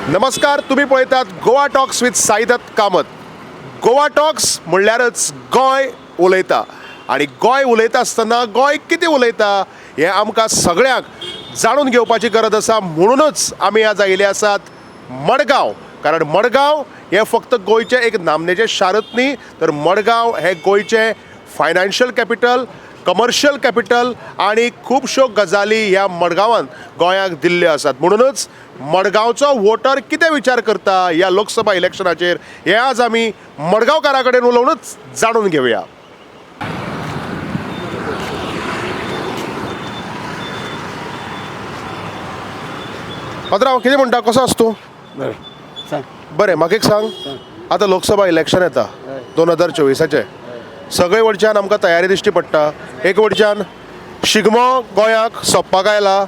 नमस्कार, तुम्ही पळयतात Goa talks with Saidatta Kamat. Goa talks म्हणल्यारच गोंय उलयता आणि गोंय उलयता आसतना गोंय कितें उलयता हें आमकां सगळ्यांक जाणून घेवपाची गरज आसा. म्हणूनच आमी आज आयिल्ले आसात मडगांव. कारण मडगांव हें फक्त गोंयचें एक नामनेचें शारच न्ही, तर मडगांव हें गोंयचें फायनान्शियल कॅपिटल, कमर्शियल कॅपिटल आणि खुबश्यो गजाली ह्या मडगांवान गोंयाक दिल्ल्यो आसात. म्हणूनच मडगांवचो वोटर कितें विचार करता ह्या लोकसभा इलेक्शनाचेर हें आज आमी मडगांवकारा कडेन उलोवनूच जाणून घेवया. पात्रांव, कितें म्हणटा, कसो आसा तूं? बरें, म्हाका एक सांग, आतां लोकसभा इलेक्शन येता 2024चें. सगळे वटच्यान आमकां तयारी दिश्टी पडटा. एक वटच्यान शिगमो गोंयाक सोंपपाक आयला,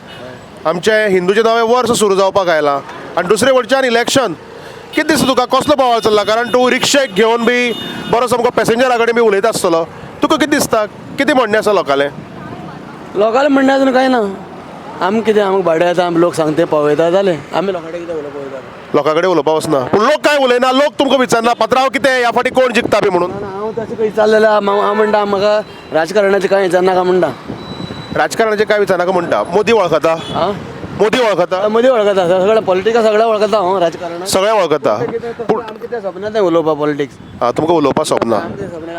आमचें हिंदूचें नवें वर्स सुरू जावपाक आयलां, आनी दुसरे वटच्यान इलेक्शन. कितें दिसता तुका, कसलो बोवाळ चल्ला? कारण तूं रिक्षेक घेवन बी बरो सामको पॅसेंजरा कडेन बी उलयता आसतलो. तुका कितें दिसता, कितें म्हणणें आसा लोकांलें? लोकांना म्हणणें आजून कांय ना. आमी कितें, आमकां भाडें येता, आमी लोक सांगता तें पळयता, जालें. आमी लोकां कडेन कितें उलोवप वयता? लोकां कडेन उलोवपा वचना. पूण लोक काय उलयना? लोक तुमकां विचारना पात्रांव कितें ह्या फाटी कोण जिखता बी म्हणून? हांव तशें खंय चाललें हांव म्हणटा म्हाका राजकारणाचें कांय विचारनाका म्हणटा. राजकारणाचें काय विचारनाका म्हणटा. मोदी वळखता? आं मोदी वळखता? मदीं वळखता, सगळें पॉलिटिक्स सगळें वळखता. हांव राजकारण सगळें वळखता. आमी कितें सपनात नाही उलोवपा पॉलिटिक्स. तुमकां उलोवपा स्वप्ना?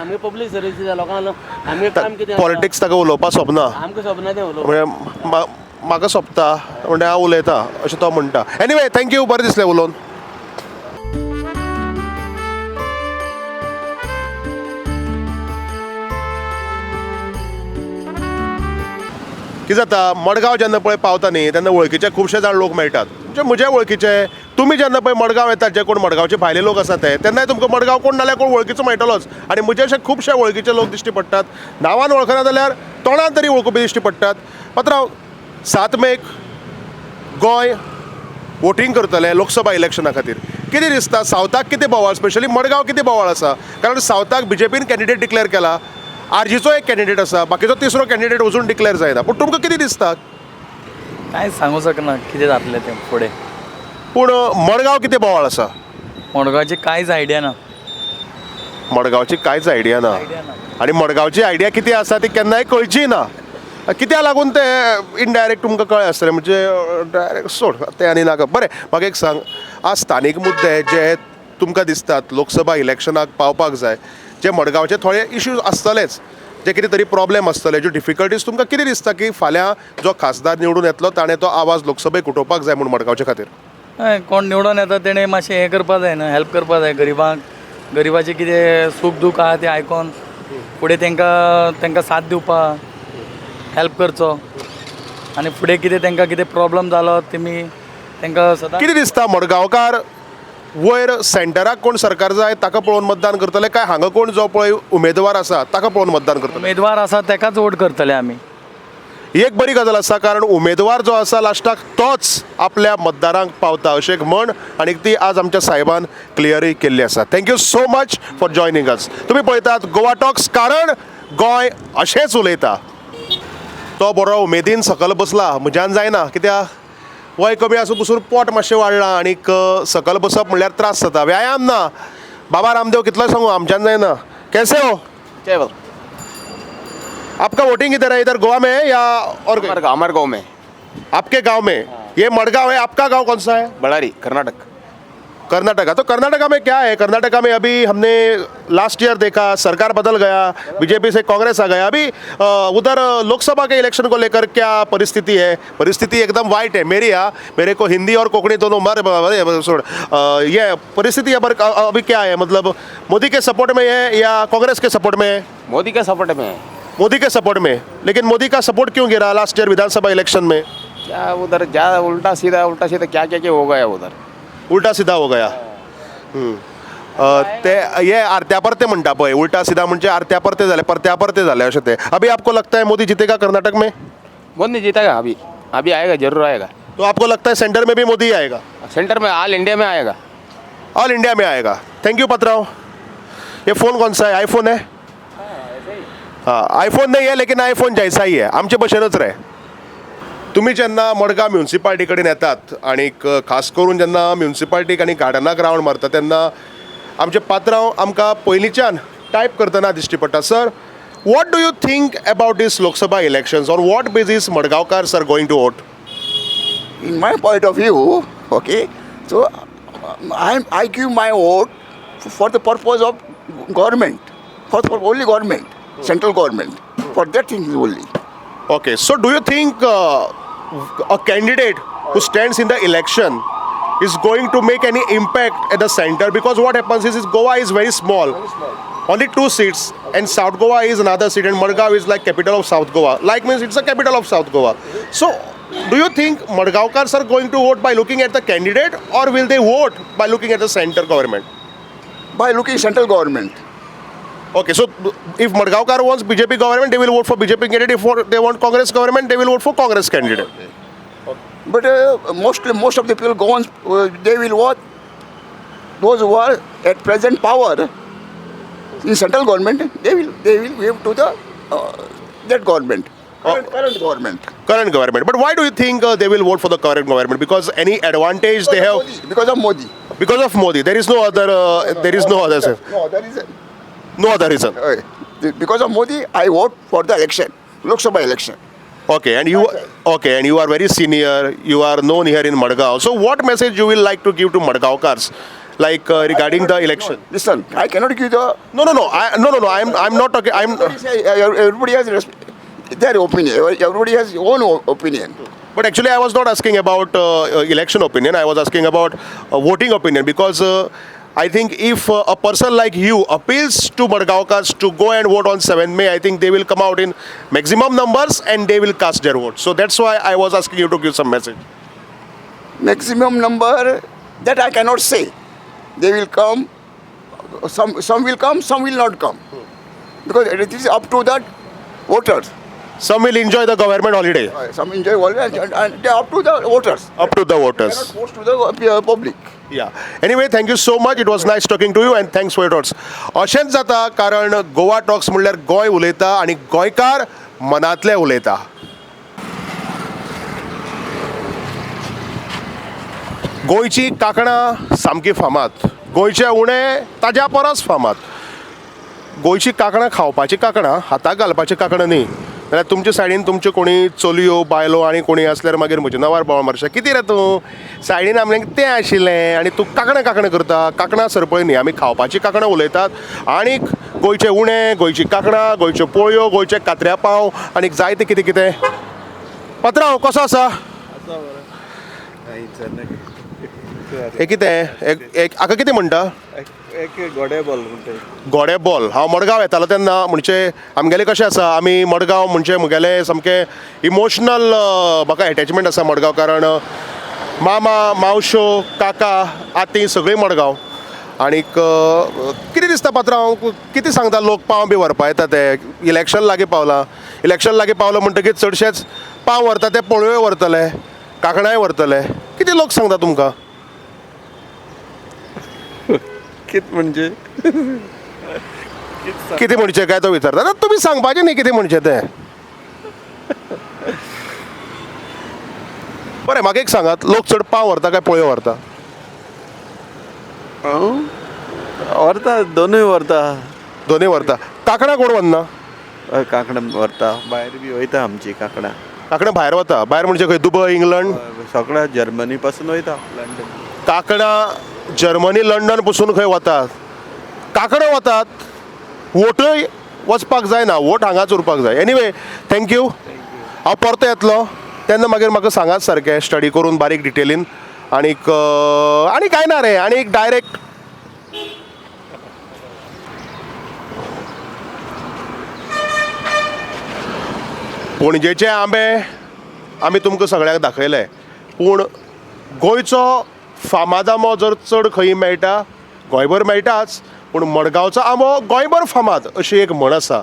आमी पब्लीक सर्वीस लोकांक आमी काम कितें पॉलिटिक्स ताका उलोवपा स्वप्ना? आमकां सपनात नाही उलोवप. म्हणजे म्हाका सोंपता म्हणजे हांव उलयतां अशें तो म्हणटा. एनिवे, थँक्यू, बरें दिसलें उलोवन. कितें जाता, मडगांव जेन्ना पळय पावता न्ही तेन्ना वळखीचे खुबशे जाण लोक मेळटात. म्हणजे म्हजे वळखीचे. तुमी जेन्ना पळय मडगांव येतात, जे कोण मडगांवचे भायले लोक आसात तेन्नाय तुमकां मडगांव कोण नाल्यार कोण वळखीचो मेळटलोच. आनी म्हजे अशे खुबशे वळखीचे लोक दिश्टी पडटात. नांवान वळखना जाल्यार तोंडान तरी वळखुपी दिश्टी पडटात. पात्रांव, 7 मेक गोंय वोटींग करतले लोकसभा इलेक्शना खातीर. कितें दिसता, सावथाक कितें बोवाळ, स्पेशली मडगांव कितें बोवाळ आसा? कारण सावथाक BJPन कॅन्डिडेट डिक्लेअर केला, RGचो एक कॅन्डिडेट आसा, बाकीचो तिसरो कॅन्डिडेट अजून डिक्लेअर जायना. पूण तुमकां कितें दिसता? काय सांगू शकना कितें जातलें तें फुडें. पूण मडगांव कितें बोवाळ आसा? मडगांवची कांयच आयडिया ना. मडगांवची कांयच आयडिया ना. आनी मडगांवची आयडिया कितें आसा ती केन्नाय कळची ना. कित्याक लागून ते इनडायरेक्ट तुमकां कळ्ळें आसतलें, म्हणजे डायरेक्ट सोड तें आनी नाका. बरें, म्हाका एक सांग, आज स्थानीक मुद्दे जे तुमकां दिसतात लोकसभा इलेक्शनाक पावपाक जाय, जे मडगांवचे थोडे इश्यूज आसतलेच, जे कितें तरी प्रॉब्लेम आसतले, ज्यो डिफिकल्टीज, तुमकां कितें दिसता की फाल्यां जो खासदार निवडून येतलो ताणें तो आवाज लोकसभेक उठोवपाक जाय म्हूण मडगांवचे खातीर? हय, कोण निवडून येता तेणें मातशें हें करपा जाय न्हू, हेल्प करपा जाय गरिबांक. गरिबाचें कितें सूख दूख आहा तें आयकोन फुडें तेंकां साथ दिवपा, हेल्प करचो. आनी फुडें कितें तेंकां कितें प्रॉब्लम जालो तेमी तेंकां सदांच. कितें दिसता, मडगांवकार वयर सेंटराक कोण सरकार जाय ताका पळोवन मतदान करतले, काय हांगा कोण जो पळय उमेदवार आसा ताका पळोवन मतदान करतले? उमेदवार आसा तेकाच वोट करतले आमी. ही एक बरी गजाल आसा, कारण उमेदवार जो आसा लास्टाक तोच आपल्या मतदारांक पावता अशें एक म्हण, आनी ती आज आमच्या साहेबान क्लियरूय केल्ली आसा. Thank you so much for joining us. तुमी पळयतात गोवा टॉक्स, कारण गोंय अशेंच उलयता. तो बरो उमेदीन सकल बसला, म्हज्यान जायना, कित्याक वय कमी आसूं पसून पोट मातशें वाडलां, आनीक सकल बसप म्हणल्यार त्रास जाता, व्यायाम ना. बाबा रामदेव कितलोय सांगू, आमच्यान जायना. कैसे हो? केवल आपका वोटिंग इधर है, इधर गोवा में है या और हमारे गांव में आपके गांव में? ये मडगांव है, आपका गांव कौन सा है? बड़ारी, कर्नाटक. कर्नाटका. तो कर्नाटका में क्या है? कर्नाटका में अभी हमने लास्ट ईयर देखा, सरकार बदल गया, BJP से कांग्रेस आ गया. अभी उधर लोकसभा के इलेक्शन को लेकर क्या परिस्थिति है? परिस्थिति एकदम वाइट है मेरी. मेरे को हिंदी और कोंकणी दोनों ये परिस्थिति अभी क्या है? मतलब मोदी के सपोर्ट में है या कांग्रेस के सपोर्ट में है? मोदी के सपोर्ट में है. मोदी के सपोर्ट में. लेकिन मोदी का सपोर्ट क्यों गिरा लास्ट ईयर विधानसभा इलेक्शन में? क्या उधर क्या उल्टा सीधा क्या हो गया उधर. उल्टा सीधा हो गया. ते ये आरत्या परते म्हणटा पळय, उल्टा सीधा म्हणजे आरत्या परते झाले, परत्या परते झाले अशें ते. अभी आपको लगता है मोदी जीतेगा कर्नाटक में? मोदी जीतेगा. अभी आएगा, जरूर आएगा. तो आपको लगता है सेंटर में भी मोदी आएगा? सेंटर में, ऑल इंडिया में आएगा. ऑल इंडिया में आएगा. थैंक यू पत्राव. ये फ़ोन कौन सा है? आईफोन है? हाँ, आईफोन नहीं है लेकिन आईफोन जैसा ही है, आमचे भशेनच रे. तुम्ही जेन्ना मडगांव म्युन्सिपाल्टी कडेन येतात आणि खास करून जेन्ना म्युन्सिपाल्टीक आनी गार्डनाक रावंड मारता तेन्ना आमचे पात्रांव आमकां पयलींच्यान टायप करतना दिश्टी पडटा. Sir, what do you think about this Lok Sabha elections? On what basis Madgavkars are going to vote? In my point of view, okay, so I give my vote for the purpose of government, for only government, central government, for that thing only. Okay, so do you think a candidate who stands in the election is going to make any impact at the center? Because what happens is Goa is very small. Only 2 seats, and South Goa is another seat, and Madgaon is like capital of South Goa. Like means it's the capital of South Goa. So, do you think Madgavkars are going to vote by looking at the candidate, or will they vote by looking at the center government? By looking central government. Okay, so if Madgavkar wants BJP government, they will vote for BJP candidate. If they want Congress government, they will vote for Congress candidate. But most of the people go on, they will vote those who are at present power in central government. They will give to the that government, current government. Current government. But why do you think they will vote for the current government? Because any advantage they have Because of Modi. because of Modi. There is no other. There is no other. Sir. No, there is No other reason. because of Modi, I vote for the election, Lok Sabha election. Okay, and you are very senior. You are known here in Madgaon. So, what message you will like to give to Madgavkars, like regarding the election? Listen, I cannot give the. No. I'm not talking. Everybody has their opinion. Everybody has own opinion. But actually, I was not asking about election opinion. I was asking about voting opinion, because I think if a person like you appeals to Madgavkars to go and vote on 7th May, I think they will come out in maximum numbers and they will cast their vote. So that's why I was asking you to give some message. Maximum number that I cannot say. They will come. Some will come. Some will not come. Because it is up to the voters. Some will enjoy the government holiday. Some enjoy all and they are up to the voters. Up to the voters. Cannot force to the public. Yeah. Anyway, thank you so much. It was nice talking to you and thanks for your thoughts. अशेंच जाता कारण Goa talks म्हणल्यार गोंय उलयता आनी गोंयकार मनांतले उलयता. गोंयची कांकणां सामकी फामाद. गोंयचे उणें ताज्या परस फामाद. गोंयची कांकणां खावपाची कांकणां, हाताक घालपाची कांकणां न्ही. जाल्यार तुमचे सायडीन तुमचे कोणी चलयो बायलो आनी कोणी आसल्यार मागीर म्हजें नांवार बोवाळ मारशें. कितें रे तूं? सायडीन आमलें तें आशिल्लें आनी तूं कांकणां करता. कांकणां सरपळी न्ही, आमी खावपाची कांकणां उलयतात. आनीक गोंयचें उणें, गोंयची कांकणां, गोंयच्यो पोळयो, गोंयचे कात्र्या पाव आनीक जायतें कितें कितें. पात्रांव कसो आसा? हें कितें? हाका कितें म्हणटा? गोडे बॉल म्हणटा. गोडे बॉल. हांव मडगांव येतालो तेन्ना म्हणजे आमगेलें कशें आसा, आमी मडगांव म्हणजे म्हगेलें सामकें इमोशनल म्हाका एटॅचमेंट आसा मडगांव. कारण मामा, मावश्यो, काका, आती सगळीं मडगांव. आनीक कितें दिसता पात्रांव, कितें सांगता लोक पाव बी व्हरपा येता ते? इलेक्शन लागीं पावलां. इलेक्शन लागीं पावलो म्हणटकीर चडशेच पाव व्हरता ते पोळयो व्हरतले, कांकणांय व्हरतले. कितें लोक सांगता तुमकां? कित म्हणजे कितें म्हणचें काय तो विचारता. आतां तुमी सांगपाचें न्ही कितें म्हणचें तें. बरें, म्हाका एक सांगात, लोक चड पाव व्हरता काय पोळयो व्हरता? व्हरता, दोनूय व्हरता. दोनूय व्हरता. कांकणां कोण व्हरना? कांकणां व्हरता. भायर बी वयता आमची कांकणां. कांकणां भायर वता. भायर म्हणजे खंय? दुबय, इंग्लंड? सगळ्या जर्मनी पासून वयता. लंडन. कांकणां जर्मनी, लंडन पसून खंय वतात. कांकणां वतात. वोटूय वचपाक जायना. वोट हांगाच उरपाक जाय. Anyway, thank you. हांव परतो येतलो तेन्ना मागीर म्हाका सांगात सारकें स्टडी करून बारीक डिटेलीन. आनीक आनी कांय ना रे. आनीक डायरेक्ट पणजेचे आंबे आमी तुमकां सगळ्यांक दाखयले. पूण गोंयचो फामाद आंबो जर चड खंय मेळटा, गोंयभर मेळटाच, पूण मडगांवचो आंबो गोंयभर फामाद अशी एक म्हण आसा.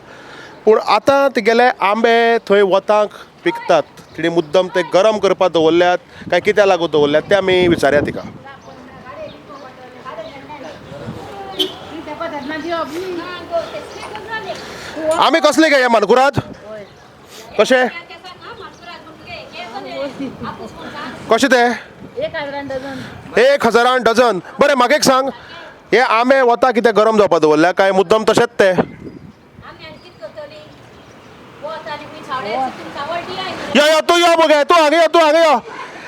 पूण आतां तेगेले आंबे थंय वताक पिकतात. तिणे मुद्दम ते गरम करपाक दवरल्यात काय कित्याक लागून दवरल्यात तें आमी विचारया तिका. आमी कसले गे ह्या मानकुराद? कशे? कशें ते 1,000 डझन. बरें म्हाका एक सांग, हे आंबे वता कितें गरम जावपा दवरल्या काय मुद्दम तशेंच ते? यो तूं यो मगे, तूं हांगा यो.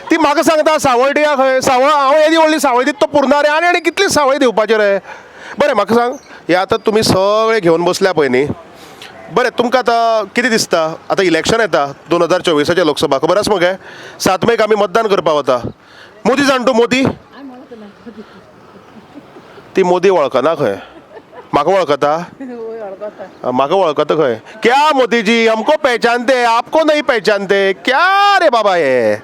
ती म्हाका सांगता सावळडिया खंय सावळ, हांव येदी व्हडली सावळ दिता तो पुरना रे, आनी कितली सावळी दिवपाचे रे. बरें म्हाका सांग, हे आतां तुमी सगळे घेवन बसल्या पळय न्ही, बरें तुमकां आतां कितें दिसता? आतां इलेक्शन येता 2024 लोकसभा, खबर आसा मगे? 7 मेक आमी मतदान करपा वता. मोदी जाण तूं मोदी? ती मोदी वळखना खंय, म्हाका वळखता? म्हाका वळखता खंय? क्या मोदी जी हमको पहचानते, आपको नहीं पहचानते, क्या रे बाबा हे?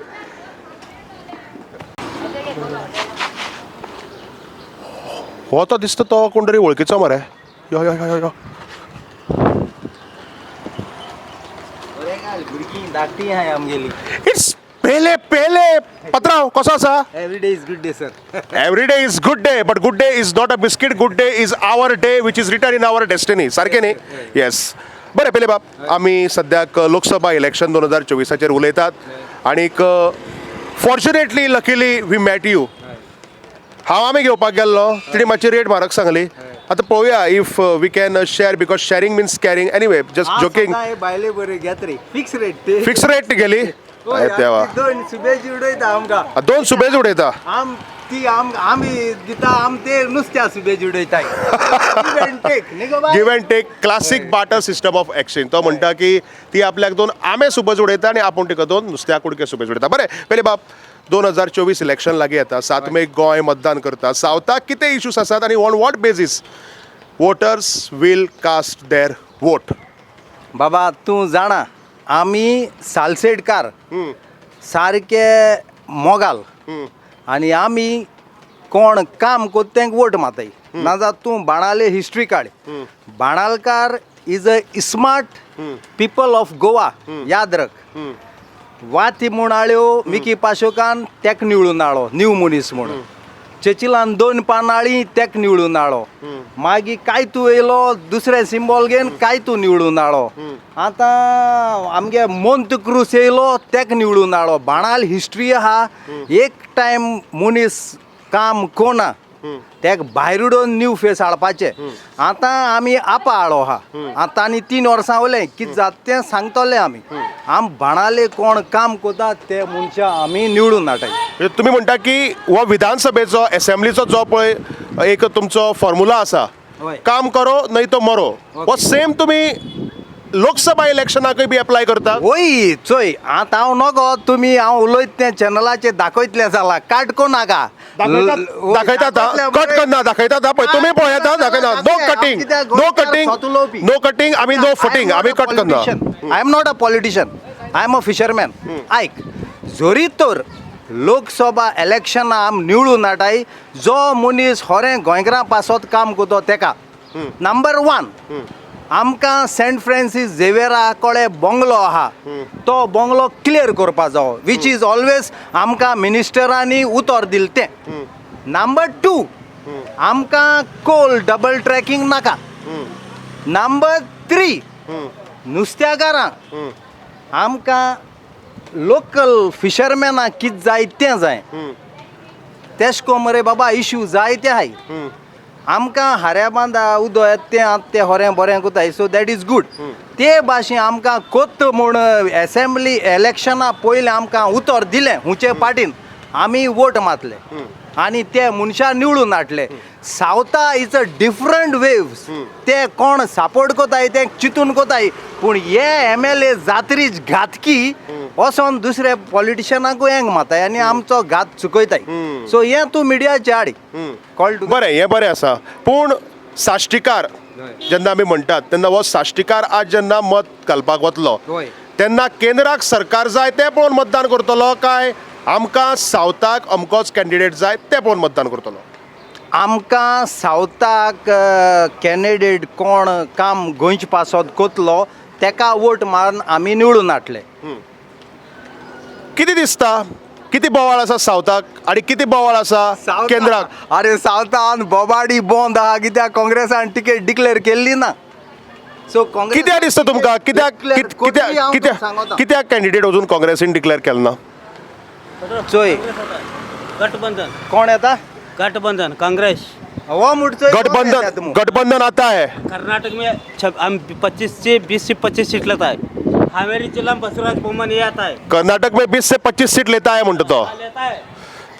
हो तो दिसता तो कोण तरी वळखीचो मरे. यो यो यो यो धाकटी आहे आमगेली. इट्स पेले पेले. पत्राव कसो आसा? Every day is good day sir. Every day is good day, but good day is not a biscuit. Good day is our day which is written in our destiny. सारकें न्ही? येस. बरें पेले बाब, आमी सद्याक Lok Sabha election 2024 उलयतात आनीक fortunately luckily we met you. हांव आमी घेवपाक गेल्लो, तिणी मातशी रेट म्हारग सांगली. आतां पळोवया if we can share, because sharing means caring. Anyway just joking. बायले बरे घेत रे. फिक्स रेट ते. फिक्स रेट गेली. तेव्हा दोन सुबेज उडयता आमकां. 2 सुबेज उडयता. आमी दिता आम ते नुस्त्या सुबेज उडयताय. Give and take, classic barter system of exchange. तो म्हणटा की ती आपल्याक 2 आंबे सुबेज उडयता आनी आपूण तिका 2 नुस्त्या कुडके सुबेज उडयता. बरें पयले बाब, 2024 इलेक्शन लागीं येता. 7 मेक गोंय मतदान करता. सावथाक कितें इश्यूज आसात आनी on what basis voters will cast their vote? बाबा तूं जाणा आमी सालसेडकार सारके मोगाल आनी आमी कोण काम कोत्ता तेंक वोट माताय. नाजाल्यार तूं बाणाले हिस्ट्री काड. Banaulkar is a smart people of Goa. याद रख. वाती म्हूण आळ्यो मिकी पाशोकान तेक निवळून आळो न्यू मनीस म्हणून. चेचिलान 2 पानाळी तेक निवळून आळो. मागीर काय तूं येयलो दुसरे सिंबॉल घेवन काय तूं निवळून आळो. आतां आमगे मोंत क्रूस येयलो तेक निवळून आळो. बाणाल हिस्ट्री आहा. एक टायम मनीस काम कोना तेक भायर उडोवन न्यू फेस हाडपाचे. आतां आमी आपा हाडो आहा. आतां आनी 3 वर्सां उलय कितें जाता तें सांगतले आमी. आम बाणाले कोण काम कोता ते मनशां आमी निवडून हाडटाय. तुम्ही म्हणटा की हो विधानसभेचो असेंब्लीचो जो पळय एक तुमचो फॉर्म्युला आसा, होय. काम करो नहीं तो मरो, हो सेम तुम्ही लोकसभा इलेक्शनाकय बी अप्लाय करता? वय चोय आतां हांव नगो तुमी हांव उलयत तें चॅनलाचेर दाखयतलें जालां. काटको नाका. दाखयतात कट करना, दाखयतात पळय तुमी पळयता दाखयता. No cutting, no cutting, no cutting. आमी नो फटिंग, आमी कट करना. I am not a politician, I am a fisherman. आयक, जोरी तर लोकसभा इलेक्शना आम निवडून हाडटाय जो मनीस खरें गोंयकारां पासत काम करता तेका. नंबर 1 आमकां सेंट फ्रांसीस झेवियरा कडेन बंगलो आहा तो बंगलो क्लियर करपा जावो वीच इज ऑलवेज आमकां मिनिस्टरांनी उतर दिलें तें. नंबर 2 आमकां कोल डबल ट्रॅकिंग नाका. नंबर 3 नुस्त्याकारांक आमकां लोकल फिशरमॅनाक कितें जाय तें जाय. तेश को मरे बाबा इश्यू जायते आहाय. आमकां हाऱ्या बांदा उदो येता तें आतां तें होरें बरें कोताय. So that is good. ते भाशेन आमकां कोत्त म्हूण एसेंब्ली इलेक्शना पयलें आमकां उतर दिलें हुंचे पाटीन आमी वोट मातले आनी ते मनशां निवडून हाडले. सावथा इज अ डिफरंट वेव्स. ते कोण सपोर्ट कोताय ते चिंतून कोताय. पूण हे MLA जात्रीच घातकी वोसोन दुसरे पॉलिटिशियनाकूय हेंग माताय आनी आमचो घात चुकयताय. सो हें तूं मिडियाचे हाड कॉल टू. बरें, हें बरें आसा. पूण साश्टीकार जेन्ना आमी म्हणटात तेन्ना हो साश्टीकार आज जेन्ना मत घालपाक वतलो तेन्ना केंद्राक सरकार जाय तें पळोवन मतदान करतलो काय आमकां सावथाक अमकोच कॅन्डिडेट जाय तें पळोवन मतदान करतलो? आमकां सावथाक कॅन्डिडेट कोण काम गोंयचे पासत कोतलो तेका वोट मारून आमी निवडून हाडले. कितें दिसता कितें बोवाळ आसा सावथाक आनी कितें बोवाळ आसा केंद्राक? अरे सावथान बोबाडी बंद आहा कित्याक काँग्रेसान टिकेट डिक्लेअर केल्ली ना. सो काँग्रेस कित्याक दिसता तुमकां कित्याक कित्याक कित्याक कित्याक कॅन्डिडेट अजून काँग्रेसीन डिक्लेअर केलो ना? चोय गठबंधन कोण येता गठबंधन कांग्रेस हो मुठचोय गठबंधन आता है कर्नाटक में हम 20 से 25 सीट लेता है हावेरी जिला में बसवराज बोमन ये आता है कर्नाटक में 20 से 25 सीट लेता है म्हणतो तो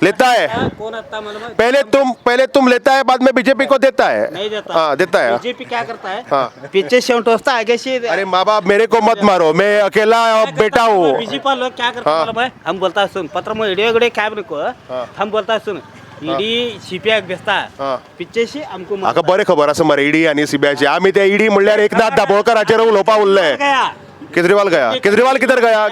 लेता है कौन आता है मालूम है? पहले तुम लेता है बाद में बीजेपी को देता है नहीं देता हाँ देता है बीजेपी क्या करता है हाँ। पीछे से उठता आगे से अरे माँ बाप मेरे को मत मारो मैं अकेला बेटा हूँ बीजेपी लोग क्या करता है हाँ। मालूम है? हम बोलता है सुन पत्र में ईडी वगैरह क्या को हम बोलता है सुन ईडी सीपीआय बेचता हाँ। है पीछे से हमको म्हाका बरें खबर आसा मरे ईडी आनी सीबीआयची आमी ते ईडी म्हणल्यार एकनाथ दाबोळकराचेर उलोवपा उरले गया केजरीवाल किधर गया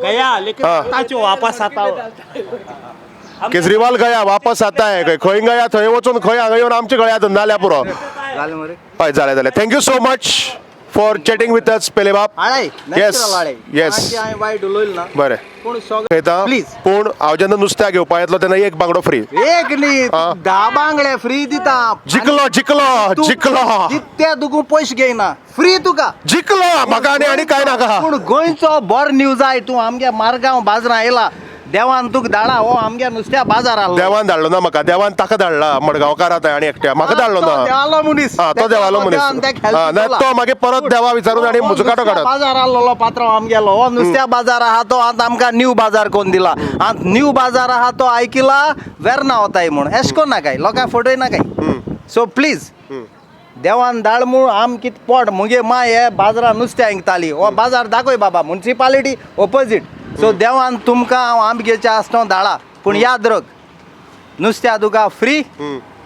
गया लेकिन हाँ। आता जो वापस आता हो केजरीवाल गया वापस आता है खंय गया थंय वचून खंय हांगा येवन आमच्या गळ्यात नाल्या पुरो झालं मरे हय जालें thank you so much for chatting with us पेले बाप आळाय Yes, yes. हांवें वायट उलयलो ना बरें पूण सगळें खेळता प्लीज पूण हांव जेन्ना नुस्त्या घेवपा येतलो तेन्ना एक बांगडो फ्री एक न्ही हा. 10 बांगडे फ्री दिता जिकलो जितते तुका पयशे घेयना फ्री तुका जिकलो म्हाका आनी काय नाका पूण गोंयचो बरो न्यूज आय तूं आमगे मारगांव बाजारां येयला देवान तुका धाडा हो आमगे नुस्त्या बाजार आलो देवान धाडलो ना म्हाका देवान ताका धाडला मडगांवकारात आनी एकट्या म्हाका धाडलो ना देवालो मनीस हा तो देवालो मनीस हा ना तो मागीर परत देवा विचारून आनी मुजकाटो काडत बाजार आसलो पात्र आमगेलो हो नुस्त्या बाजार आहा तो आतां आमकां न्यू बाजार कोण दिला आतां न्यू बाजार आहा तो आयकिला वेर्ना वताय म्हूण एश कोन नाकाय लोकांक फटय नाकाय सो प्लीज देवान धाड म्हूण आम कित पोट मुगे माय हे बाजारान नुस्तें इंकताली हो बाजार दाखय बाबा म्युनिसिपालिटी ऑपोजीट सो देवान तुमकां हांव आमगेच्या आसनो धाडा पूण याद रख नुस्त्या तुका फ्री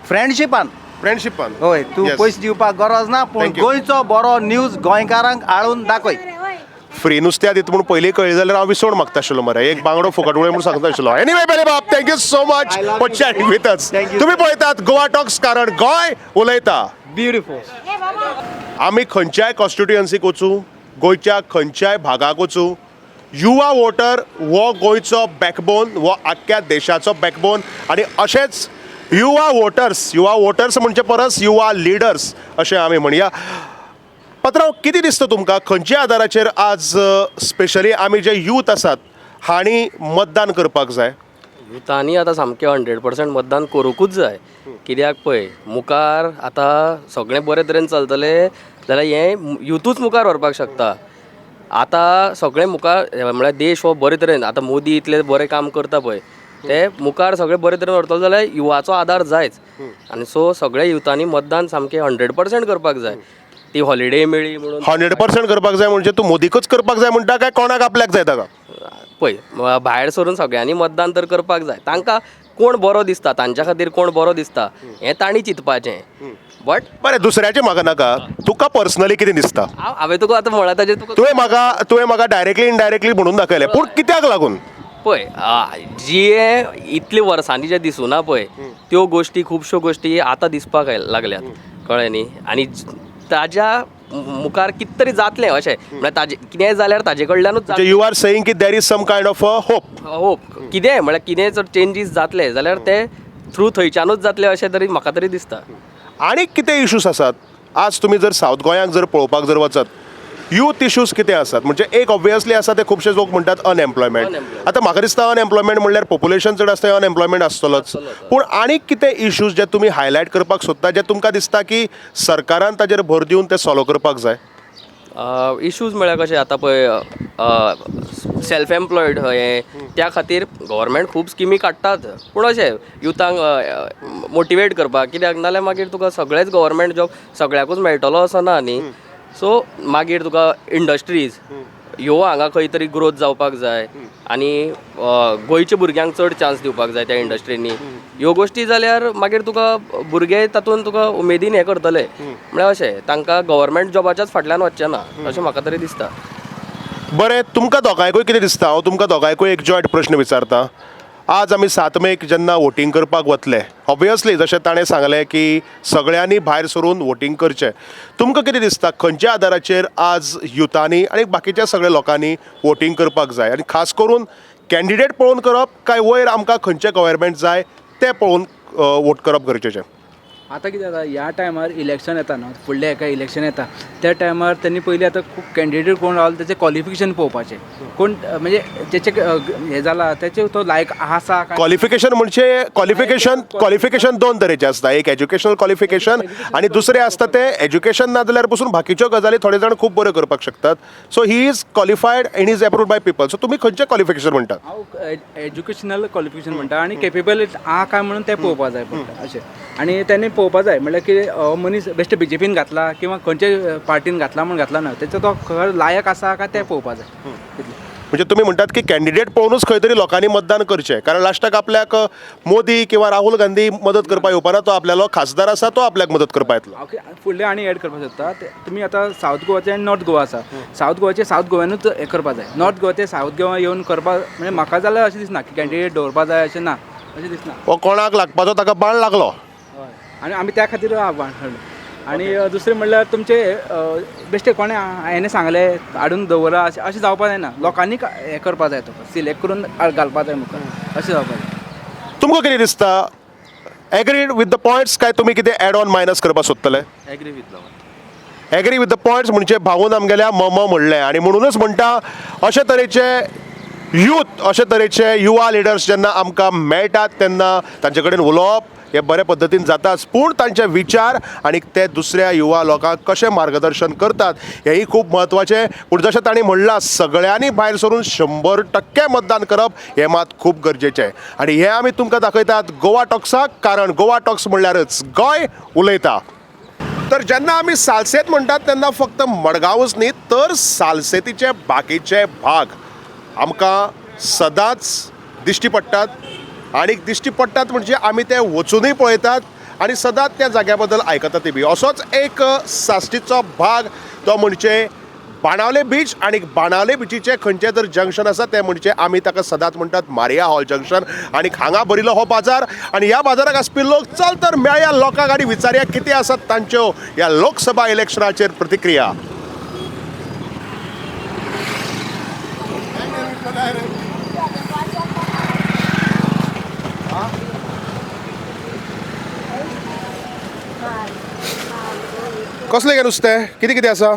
फ्रेंडशिपान फ्रेंडशिपान होय तूं Yes. पयशे दिवपाक गरज ना पूण Thank you. गोंयचो बरो न्यूज गोंयकारांक हाडून दाखय फ्री नुस्त्या दिता म्हूण पयलीं कळ्ळें जाल्यार हांव विसवण मागता आशिल्लो मरे एक बांगडो फुकट उडय म्हूण सांगता आशिल्लो एनीवे बेले बाप thank you so much I love for you. Chatting with us Thank you, तुम्ही sir. पळयतात गोवा टॉक्स कारण गोंय उलयता ब्युटिफूल आमी खंयच्याय कॉन्स्टिट्युएन्सीक वचूं गोंयच्या खंयच्याय भागाक वचूं युवा वोटर हो गोंयचो बॅकबोन हो आख्ख्या देशाचो बॅकबोन आनी अशेंच युवा वोटर्स म्हणजे परस युवा लिडर्स अशें आमी म्हणया पात्रांव कितें दिसता तुमकां खंयच्या आदाराचेर आज स्पेशली आमी जे यूथ आसात हांणी मतदान करपाक जाय युथांनी आतां सामकें 100% मतदान करूंकूच जाय कित्याक पळय मुखार आतां सगळें बरे तरेन चलतलें जाल्यार हें युथूच मुखार व्हरपाक शकता आतां सगळें मुखार म्हळ्यार देश हो बरे तरेन आतां मोदी इतलें बरें काम करता पळय ते मुखार सगळें बरे तरेन व्हरतलो जाल्यार युवाचो आदार जायच आनी सो सगळ्या युथांनी मतदान सामकें 100% करपाक जाय ती हॉलिडे मेळ्ळी म्हणून 100% करपाक जाय म्हणजे तूं मोदीकूच करपाक जाय म्हणटा काय कोणाक आपल्याक जाय ताका पळय भायर सरून सगळ्यांनी मतदान तर करपाक जाय तांकां कोण बरो दिसता तांच्या खातीर कोण बरो दिसता हें तांणी चिंतपाचें बट बरें दुसऱ्याचें म्हाका नाका तुका पर्सनली कितें दिसता हांवें तुका आतां म्हळ्यार ताजेर तुका तुवें म्हाका डायरेक्टली इनडायरेक्टली म्हणून दाखयलें पूण कित्याक लागून पळय जे इतले वर्सांनी जे दिसूना पळय त्यो गोश्टी खुबश्यो गोश्टी आतां दिसपाक लागल्यात कळ्ळें न्ही आनी ताज्या मुखार कितें तरी जातलें अशें म्हळ्यार ताजें कितेंय जाल्यार ताजे कडल्यानूच यू आर सेईंग की there is some kind of a hope hope कितेंय म्हळ्यार कितेंय जर चेंजीस जातले जाल्यार ते थ्रू थंयच्यानूच जातले अशें तरी म्हाका तरी दिसता आनी कितें इश्यूज आसात आज तुमी जर सावथ गोंयांक जर पळोवपाक जर वचत यूथ इश्यूज कितें आसात म्हणजे एक ऑब्वियसली आसा ते खुबशे लोक म्हणटात अनएम्प्लॉयमेंट आतां म्हाका दिसता अनएम्प्लॉयमेंट म्हणल्यार पॉप्युलेशन चड आसता अनएम्प्लॉयमेंट आसतलोच पूण आनी कितें इश्यूज जे तुमी हायलायट करपाक सोदता जे तुमकां दिसता की सरकारान ताजेर भर दिवन ते सॉल्व करपाक जाय इश्यूज म्हळ्यार कशें आतां पळय सेल्फ एम्प्लॉयड हे त्या खातीर गव्हर्मेंट खूब स्किमी काडटात पूण अशें युथांक मोटिवेट करपाक कित्याक नाल्यार मागीर तुका सगळेच गव्हर्मेंट जॉब सगळ्याकूच मेळटलो असो ना न्ही सो मागीर तुका इंडस्ट्रीज ह्यो हांगा खंय तरी ग्रोथ जावपाक जाय आनी गोंयच्या भुरग्यांक चड चान्स दिवपाक जाय त्या इंडस्ट्रीनी ह्यो गोश्टी जाल्यार मागीर तुका भुरगे तातूंत तुका उमेदीन हें करतले म्हळ्यार अशें तांकां गव्हर्मेंट जॉबाच्याच फाटल्यान वचचें ना अशें म्हाका तरी दिसता बरें तुमकां दोगांयकूय कितें दिसता हांव तुमकां दोगांयकूय एक जॉयंट प्रश्न विचारता आज आमी 7 मेक जेन्ना वोटींग करपाक वतले ऑब्वियसली जशें ताणें सांगलें की सगळ्यांनी भायर सरून वोटींग करचें तुमकां कितें दिसता खंयच्या आदाराचेर आज युथांनी आनी बाकीच्या सगळ्या लोकांनी वोटींग करपाक जाय आनी खास करून कॅन्डिडेट पळोवन करप काय वयर आमकां खंयचें गव्हर्मेंट जाय तें पळोवन वोट करप गरजेचें आतां कितें जाता ह्या टायमार इलेक्शन येता न्हू फुडलें एका इलेक्शन येता त्या टायमार त्यांनी पयलीं आतां खूब कॅन्डिडेट कोण रावला तेचें क्वॉलिफिकेशन पळोवपाचें कोण म्हणजे जेचे हें जाला तेचे तो लायक आसा काय क्वॉलिफिकेशन म्हणजे क्वॉलिफिकेशन दोन तरेचे असता एक एज्युकेशनल क्वॉलिफिकेशन आणि दुसरें असता ते एज्युकेशन ना जाल्यार पसून बाकीच्यो गजाली थोडे जाण खूब बऱ्यो करपाक शकतात so he is qualified end is approved by people so तुमी खंयचें क्वॉलिफिकेशन म्हणटात हांव एज्युकेशनल क्वॉलिफिकेशन म्हणटा आनी केपेबल आहा काय म्हणून तें पळोवपा जाय पडटा अशें आनी तेणी पळोवपा जाय म्हणल्यार की मनीस बेश्टे BJPन घातला किंवा खंयचे पार्टीन घातला म्हणून घातला ना तेचो तो खरो लायक आसा काय तें पळोवपा जाय तितलें म्हणजे तुम्ही म्हणतात की कॅन्डिडेट पळोवनूच खंय तरी लोकांनी मतदान करचें कारण लास्टाक आपल्याक मोदी किंवा राहुल गांधी मदत करपाक येवपाना तो आपल्यालो खासदार आसा तो आपल्याक मदत करपा येतलो फुडलें आनी एड करपाक सोदता तुमी आतां सावथ गोवाचे आनी नॉर्थ गोवा आसा सावथ गोवाचे सावथ गोव्यानूच हें करपा जाय नॉर्थ गोवा ते सावथ गोवा येवन करपा म्हणजे म्हाका जाल्यार अशें दिसना की कॅन्डिडेट दवरपा जाय अशें ना अशें दिसना हो कोणाक लागपाचो ताका बाण लागलो हय आनी आमी त्या खातीर आव्हान हाडलें आनी दुसरें म्हणल्यार तुमचे बेश्टे कोणें हेणें सांगलें हाडून दवरा अशें जावपा जायना लोकांनी हें करपा जाय तुका सिलेक्ट करून घालपा जाय मुखार अशें जावपा जाय तुमकां कितें दिसता एग्रीड विथ द पॉयंट्स काय तुमी कितें एड ऑन मायनस करपाक सोदतले agree with agree with the points म्हणजे भावून आमगेल्या म्हणलें आनी म्हणूनच म्हणटा अशे तरेचे यूथ अशे तरेचे युवा लिडर्स जेन्ना आमकां मेळटात तेन्ना तांचे कडेन उलोवप हे बरे पद्दतीन जाताच पूण तांचे विचार आनी ते दुसऱ्या युवा लोकांक कशें मार्गदर्शन करतात हेंय खूब म्हत्वाचें पूण जशें तांणी म्हणलां सगळ्यांनी भायर सरून 100% मतदान करप हें मात खूब गरजेचें आनी हें आमी तुमकां दाखयतात गोवा टॉक्साक कारण गोवा टॉक्स म्हणल्यारच गोंय उलयता तर जेन्ना आमी सालसेत म्हणटात तेन्ना फक्त मडगांवच न्ही तर सालसेतीचे बाकीचे भाग आमकां सदांच दिश्टी पडटात आनीक दिश्टी पडटात म्हणजे आमी ते वचूनय पळयतात आनी सदांच त्या जाग्या बद्दल आयकतात बी असोच एक साश्टीचो भाग तो म्हणजे बाणावले बीच आनी बाणावले बिचीचे खंयचें जर जंक्शन आसा तें म्हणजे आमी ताका सदांच म्हणटात मारिया हॉल जंक्शन आनी हांगा भरिल्लो हो बाजार आनी ह्या बाजाराक आसपी लोक चल तर मेळया लोकांक आनी विचारया कितें आसात तांच्यो ह्या लोकसभा इलेक्शनाचेर प्रतिक्रिया कसलें गे नुस्तें कितें कितें आसा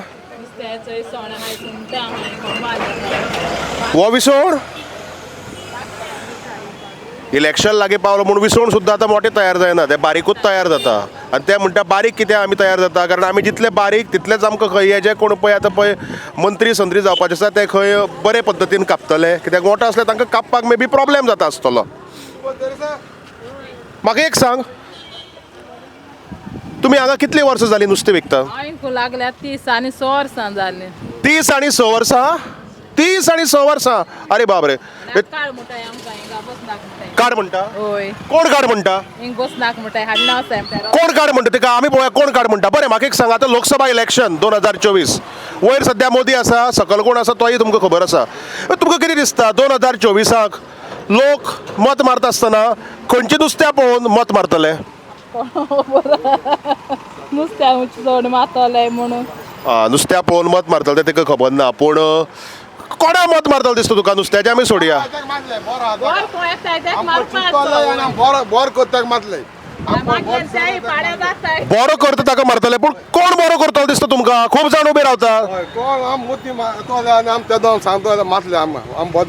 हो विसवण इलेक्शन लागीं पावलो म्हूण विसवण सुद्दां आतां मोठे तयार जायना ते बारीकूच तयार जाता आनी ते म्हणटा बारीक कित्याक आमी तयार जाता कारण आमी जितले बारीक तितलेच आमकां खंय हे जे कोण पळय आतां पळय मंत्री संत्री जावपाचे आसा ते खंय बरे पद्दतीन कापतले कित्याक मोठो आसले तांकां कापपाक मे बी प्रॉब्लेम जाता आसतलो म्हाका एक सांग तुमी हांगा कितलीं वर्सां जालीं नुस्तें विकता लागल्या 30 आनी 6 वर्सां जालीं 30 आनी 6 वर्सां 30 आनी 6 वर्सां अरे बाप रे काड म्हणटाय आमकां हिंगा बसनाक म्हणटाय कार्ड म्हणटा होय कोण कार्ड म्हणटा हिंग बसनाक म्हणटाय हाडना वसाय म्हणटाय कोण कार्ड म्हणटा तिका आमी पळोवया कोण कार्ड म्हणटा बरें म्हाका एक सांग आतां लोकसभा इलेक्शन 2024 वयर सध्या मोदी आसा सकयल कोण आसा तोय तुमकां खबर आसा तुमकां कितें दिसता 2024 लोक मत मारता आसतना खंयचें नुस्त्या पळोवन मत मारतले नुस्त्या चड मातले म्हणून नुस्त्या पळोवन मत मारतले तें तिका खबर ना पूण कोणा मत मारतले दिसता तुका नुस्त्याचें आमी सोडया बोर कोत्ताक मातले बरो करता ताका मारतले पूण कोण बरो करतलो दिसता तुमकां खूब जाण उबे रावता मातले आम बंद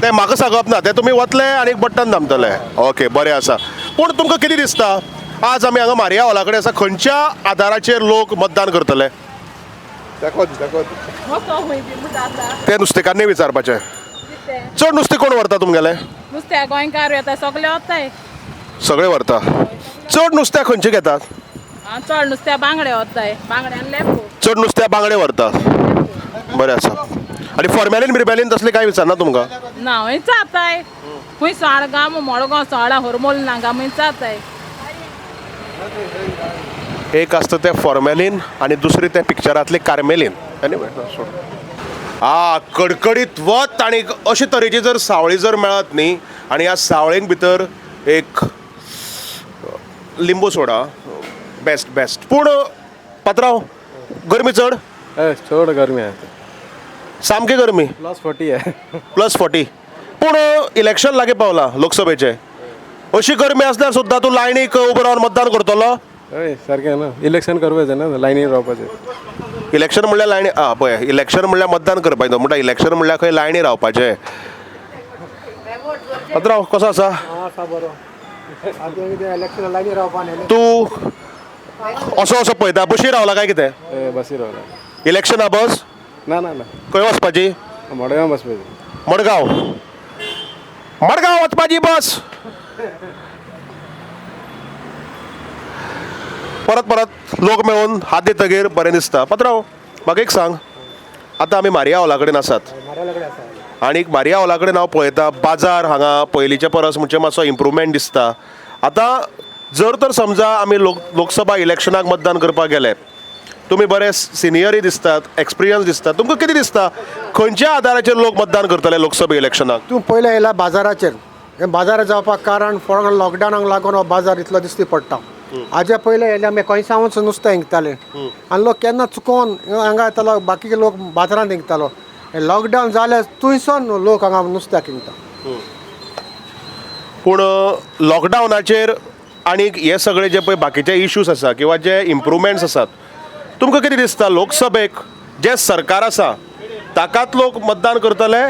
तें म्हाका सांगप ना तें तुमी वतले आनी बट्टन दामतले ओके बरें आसा पूण तुमकां कितें दिसता आज आमी हांगा मारिया हॉला कडेन आसा खंयच्या आदाराचेर लोक मतदान करतले ते नुस्तेकारांनी विचारपाचें चड नुस्तें कोण व्हरता तुमगेलें नुस्त्या गोंयकार येता सगळे वताय सगळे व्हरता चड नुस्त्या खंयचें घेतात चड नुस्त्या बांगडे वताय बांगड्यान लेपो चड नुस्त्या बांगडे व्हरता बरें आसा आनी फॉर्मेलीन बिर्मेलीन तसलें कांय विचारना तुमकां ना हय जाताय खंय साळगांव मडगांव साळा हरमल नांगा थंय जाताय एक आसता तें फॉर्मेलीन आनी दुसरें तें पिक्चरांतलें कार्मेलीन कडकडीत वत आनी अशे तरेची जर सावळी जर मेळत न्ही आनी ह्या सावळेक भितर एक लिंबू सोडा बेस्ट बेस्ट पूण पात्रांव गरमी चड चड गरमी सामकी गरमी +40 पूण इलेक्शन लागीं पावलां लोकसभेचें अशी गरमी आसल्यार सुद्दां तूं लायनीक उबो रावन मतदान करतलो हय सारकें ना इलेक्शन करपाचें ना लायनीन रावपाचें इलेक्शन म्हणल्यार लायनी पळय इलेक्शन म्हणल्यार मतदान करपाचें म्हणटा इलेक्शन म्हणल्यार खंय लायनी रावपाचें. पात्रांव कसो आसा इलेक्शन लायनीन रावपा न्ही तूं असो पळयता बशी रावला काय कितें बसी रावला इलेक्शना बस ना ना ना खंय वचपाची मडगांव बसपाचें मडगांव मडगांव वचपाची बस परत परत लोक मेळून हात दितगीर बरें दिसता. पात्रांव म्हाका एक सांग आतां आमी मारिया हॉला कडेन आसात आनीक मारिया हॉला कडेन हांव पळयता बाजार हांगा पयलींच्या परस म्हणजे मातसो इम्प्रुवमेंट दिसता. आतां जर तर समजा आमी लोकसभा इलेक्शनाक मतदान करपाक गेले तुमी बरे सिनियरय दिसतात एक्सपिरियन्स दिसता तुमकां कितें दिसता खंयच्या आदाराचेर लोक मतदान करतले लोकसभा इलेक्शनाक. तूं पयलें येयला बाजाराचेर हे बाजार जावपाक कारण फॉर लॉकडावनाक लागून हो बाजार इतलो दिसती पडटा. हाज्या पयलें येयले आमी खंय सावन नुस्तें हिंगताले आनी लोक केन्ना चुकोवन हांगा येतालो बाकीचे लोक बाजारांत हिंगतालो. लॉकडावन जाले थंयसून लोक हांगा नुस्त्याक हिंगता. पूण लॉकडावनाचेर आनीक हे सगळे जे पळय बाकीचे इश्यूज आसा किंवा जे इम्प्रुवमेंट्स आसात तुमकां कितें दिसता लोकसभेक जे सरकार आसा ताकाच लोक मतदान करतले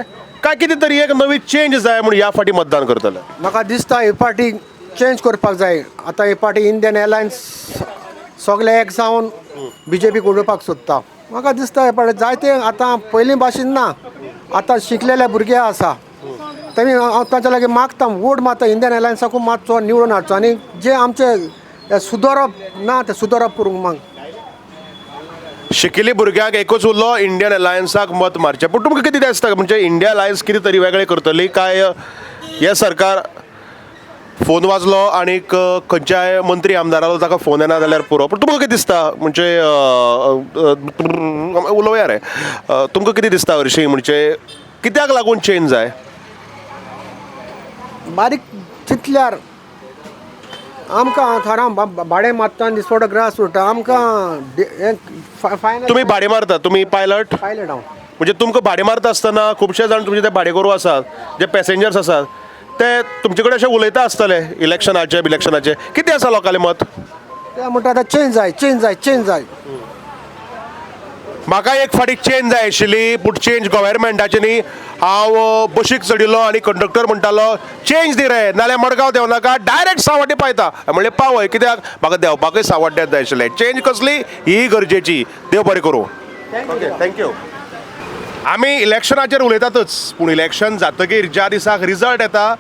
काय कितें तरी एक नवी चेंज जाय म्हूण ह्या फाटी मतदान करतले. म्हाका दिसता हे फाटी चेंज करपाक जाय. आतां हे फाटी इंडियन एअरलायन्स सगळे एक जावन BJPक उडोवपाक सोदता. म्हाका दिसता हे फाटी जायते आतां पयलीं भाशेन ना आतां शिकलेले भुरगे आसा तेमी हांव तांच्या लागीं मागता वोट मागता इंडियन एअरलायन्साकूय मातसो निवडून हाडचो आनी जे आमचे सुदारप ना ते सुदारप करूंक माग. शिकिल्ली भुरग्यांक एकूच उरलो इंडियन अलायन्साक मत मारचें पूण तुमकां कितें दिसता म्हणजे इंडिया अलायन्स कितें तरी वेगळें करतली काय हे सरकार फोन वाजलो आनीक खंयच्याय मंत्री आमदारालो ताका फोन येना जाल्यार पुरो. पूण तुमकां कितें दिसता म्हणजे उलोवया रे तुमकां कितें दिसता हरशीं म्हणजे कित्याक लागून चेंज जाय. बारीक चिंतल्यार आमकां थरां भाडें मारता आनी दिसपडो ग्रास उरता आमकां फायनल. तुमी भाडें मारता तुमी पायलट पायलट हांव म्हणजे तुमकां भाडें मारता आसतना खुबशे जाण तुमचे ते भाडेकरू आसात जे पॅसेंजर्स आसात ते तुमचे कडेन अशें उलयता आसतले इलेक्शनाचे कितें आसा लोकांलें मत ते म्हणटा आतां चेंज जाय. म्हाका एक फाटी चेंज जाय आशिल्ली पूण चेंज गव्हर्मेंटाची न्ही. हांव बशीक चडिल्लो आनी कंडक्टर म्हणटालो चेंज दी रे नाल्यार मडगांव देंवनाका डायरेक्ट सावड्डे पावयता म्हणलें पावय कित्याक म्हाका देंवपाकूय सावड्ड्यात जाय आशिल्लें. चेंज कसली ही गरजेची. देव बरें करूं. Okay thank you. आमी इलेक्शनाचेर उलयतातच पूण इलेक्शन जातकीर ज्या दिसाक रिजल्ट येता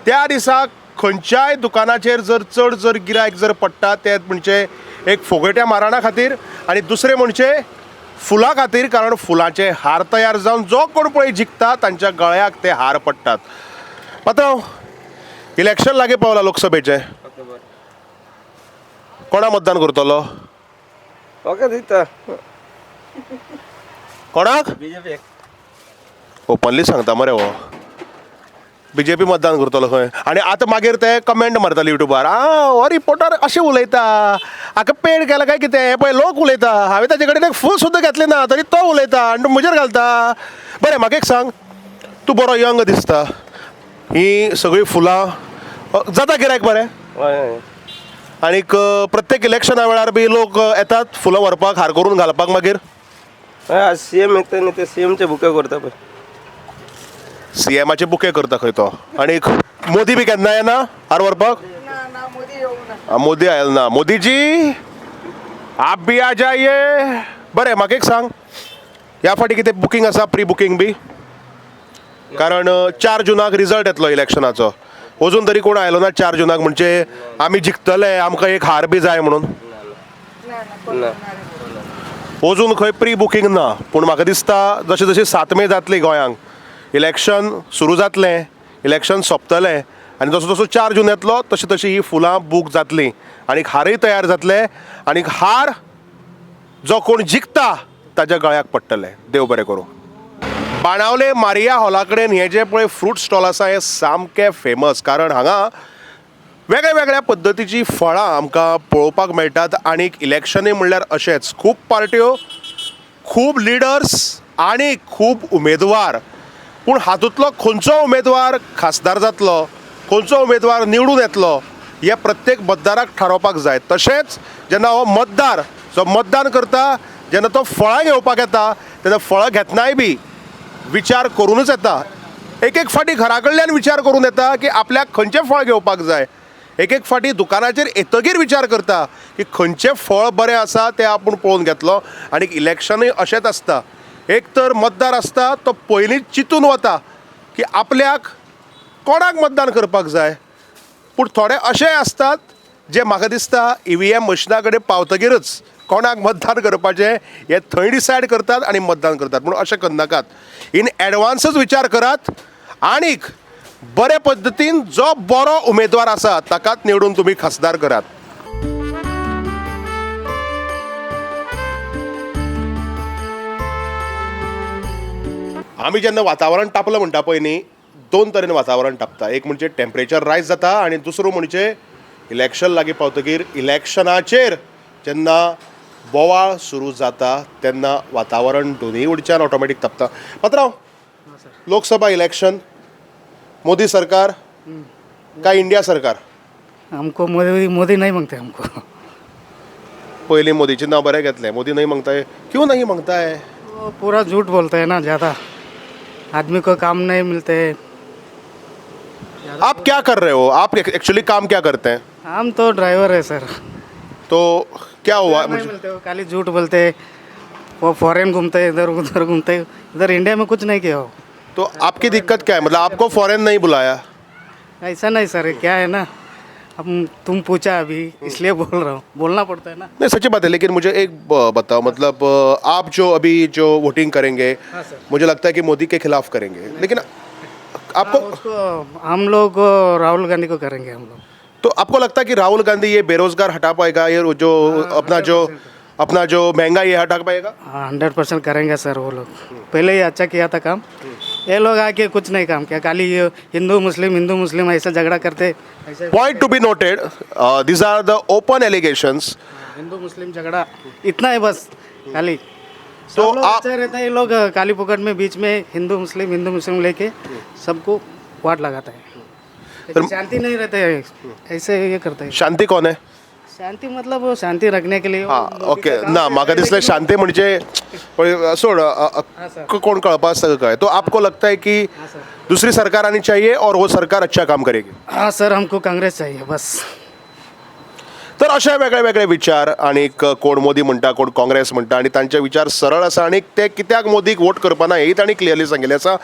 त्या दिसाक खंयच्याय दुकानाचेर जर गिरायक जर पडटा ते म्हणजे एक फोगोट्या माराणा खातीर आनी दुसरें म्हणजे फुलां खातीर कारण फुलांचे हार तयार जावन जो कोण पळय जिखता तांच्या गळ्याक ते हार पडटात. पात्रांव इलेक्शन लागीं पावलां लोकसभेचें कोणा मतदान करतलो कोणाक ओपनली सांगता मरे हो BJP मतदान करतलो खंय आनी आतां मागीर ते कमेंट मारताले युट्यूबार हो रिपोर्टर अशें उलयता हाका पेड केला काय कितें हे पळय लोक उलयता हांवें ताचे कडेन एक फूल सुद्दां घेतलें ना तरी तो उलयता आनी तूं म्हजेर घालता. बरें म्हाका एक सांग तूं बरो यंग दिसता ही सगळीं फुलां जाता गिरायक बरें आनीक प्रत्येक इलेक्शना वेळार बी लोक येतात फुलां व्हरपाक हार करून घालपाक मागीर CM येता न्ही ते CMचे बुके करता पळय CMचे बुके करता खंय तो आनीक मोदी बी केन्ना येना हार व्हरपाक मोदी आयल ना. मोदीजी आप भी आ जाइए. बरें म्हाका एक सांग ह्या फाटी कितें बुकींग आसा प्री बुकींग बी कारण 4 जुनाक रिजल्ट येतलो इलेक्शनाचो अजून तरी कोण आयलो ना 4 जुनाक म्हणजे आमी जिखतले आमकां एक हार बी जाय म्हणून अजून खंय प्री बुकींग ना. पूण म्हाका दिसता जशें जशें 7 मे जातली गोंयांक इलेक्शन सुरू जातलें इलेक्शन सोंपतलें आनी जसो जसो 4 जून येतलो तशी तशी ही फुलां बूक जातलीं आनीक हारय तयार जातले आनीक हार जो कोण जिखता ताच्या गळ्याक पडटले. देव बरें करूं. बाणावले मारिया हॉला कडेन हे जे पळय फ्रूट स्टॉल आसा हे सामके फेमस कारण हांगा वेगळ्या वेगळ्या पद्दतीची फळां आमकां पळोवपाक मेळटात आनीक इलेक्शनय म्हणल्यार अशेंच खूब पार्ट्यो खूब लिडर्स आनी खूब उमेदवार पूण हातूंतलो खंयचो उमेदवार खासदार जातलो खंयचो उमेदवार निवडून येतलो हे प्रत्येक मतदाराक थारोवपाक जाय. तशेंच जेन्ना हो मतदार जो मतदान करता जेन्ना तो फळां घेवपाक येता तेन्ना फळां घेतनाय बी विचार करूनच येता. एक एक फाटी घरा कडल्यान विचार करून येता की आपल्याक खंयचें फळ घेवपाक जाय. एक एक फाटी दुकानाचेर येतगीर विचार करता की खंयचें फळ बरें आसा तें आपूण पळोवन घेतलो. आनी इलेक्शनूय अशेंच आसता. एक तर मतदार आसता तो पयलींच चिंतून वता की आपल्याक कोणाक मतदान करपाक जाय. पूण थोडे अशेय आसतात जे म्हाका दिसता EVM मशिना कडेन पावतगीरच कोणाक मतदान करपाचें हें थंय डिसायड करतात आनी मतदान करतात. पूण अशें करनाकात. इन एडवान्सच विचार करात आनीक बरे पद्दतीन जो बरो उमेदवार आसा ताकाच निवडून तुमी खासदार करात. आमी जेन्ना वातावरण तापलं म्हणटा पळय न्ही दोन तरेन वातावरण तापता. एक म्हणजे टेम्परेचर रायज जाता आनी दुसरो म्हणजे इलेक्शन लागीं पावतगीर इलेक्शनाचेर जेन्ना बोवाळ सुरू जाता तेन्ना वातावरण दोनूय वटच्यान ऑटोमॅटीक तापता. पात्रांव, लोकसभा इलेक्शन मोदी सरकार काय इंडिया सरकार? हमको मोदी नहीं मांगते हमको. पयलीं मोदीचें नांव बरें घेतलें. मोदी नहीं मांगता है. क्यों नहीं मांगता है? वो पूरा झूठ बोलते हैं ना ज़्यादा. आदमी को काम नहीं मिलते. आप क्या कर रहे हो? आप एक्चुअली काम क्या करते हैं? हम तो ड्राइवर है सर. तो क्या हुआ? नहीं मिलते. वो खाली झूठ बोलते. वो फॉरेन घूमते इधर उधर घूमते. इधर इंडिया में कुछ नहीं किया हो. तो आपकी दिक्कत क्या है? मतलब आपको फॉरेन नहीं बुलाया? ऐसा नहीं सर. क्या है ना, अब तुम पूछा अभी इसलिए बोल रहा हूँ. बोलना पड़ता है ना. नहीं, सच्ची बात है. लेकिन मुझे एक बताओ, मतलब आप जो अभी जो वोटिंग करेंगे मुझे लगता है कि मोदी के खिलाफ करेंगे. लेकिन आपको उसको हम लोग राहुल गांधी को करेंगे हम लोग. तो आपको लगता है कि राहुल गांधी ये बेरोजगार हटा पाएगा? ये जो अपना जो महंगाई है हटा पाएगा? 100% करेंगे सर. वो लोग पहले ही अच्छा किया था काम. ये लोग आके कुछ नहीं काम किया. खाली हिंदू मुस्लिम ऐसा झगड़ा करते. Point to be noted, these are the open allegations. हिंदू मुस्लिम झगड़ा इतना है बस. खाली तो तो आप रहता है. ये लोग काली पुकट में बीच में हिंदू मुस्लिम लेके सबको वाट लगाता है. शांति नहीं रहता है. ऐसे ये करता है. शांती कौन है? शांती मतलब वो शांति रखने के लिए. हाँ, ओके ना. म्हाका दिसलें शांती म्हणजे सोड कोण कळपा सगळं कळ्ळें. तो आपको लगता है कि दूसरी सरकार आनी चाहिए और वो सरकार अच्छा काम करेगी? हाँ सर, हमको कांग्रेस चाहिए बस. तर अशे वेगळे वेगळे विचार. आनीक कोण मोदी म्हणटा, कोण काँग्रेस म्हणटा आनी तांचे विचार सरळ आसा. आनी ते कित्याक मोदीक वोट करपाना हेंय तांणी क्लियरली सांगिल्लें आसा.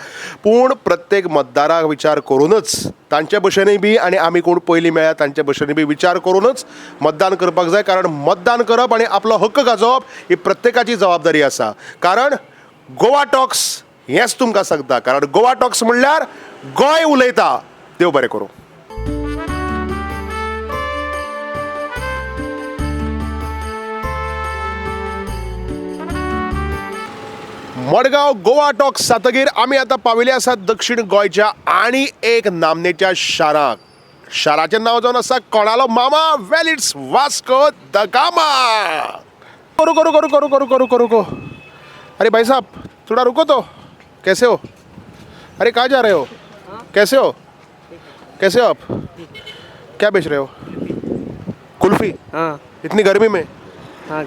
पूण प्रत्येक मतदाराक विचार करूनच तांचे भशेनूय बी आनी आमी कोण पयलीं मेळ्ळ्या तांचे भशेनूय बी विचार करूनच मतदान करपाक जाय. कारण मतदान करप आनी आपलो हक्क गाजोवप ही प्रत्येकाची जबाबदारी आसा. कारण गोवा टॉक्स हेंच तुमकां सांगता. कारण गोवा टॉक्स म्हणल्यार गोंय उलयता. देव बरें करूं. मडगांव गोवा टॉक्स जातकीर आमी आतां पाविल्ले आसात दक्षिण गोंयच्या आनी एक नामनेच्या शाराक. शाराचें नांव जावन आसा कोणालो मामा. वेल इट्स वास्को द गामा. रुको रुको रुको रुको रुको रुको रुको. अरे भाई साहब थोड़ा रुको तो. कैसे हो? अरे कहाँ जा रहे हो? कैसे हो? कैसे हो आप? क्या बेच रहे हो? कुल्फी? हाँ इतनी गर्मी में? हाँ,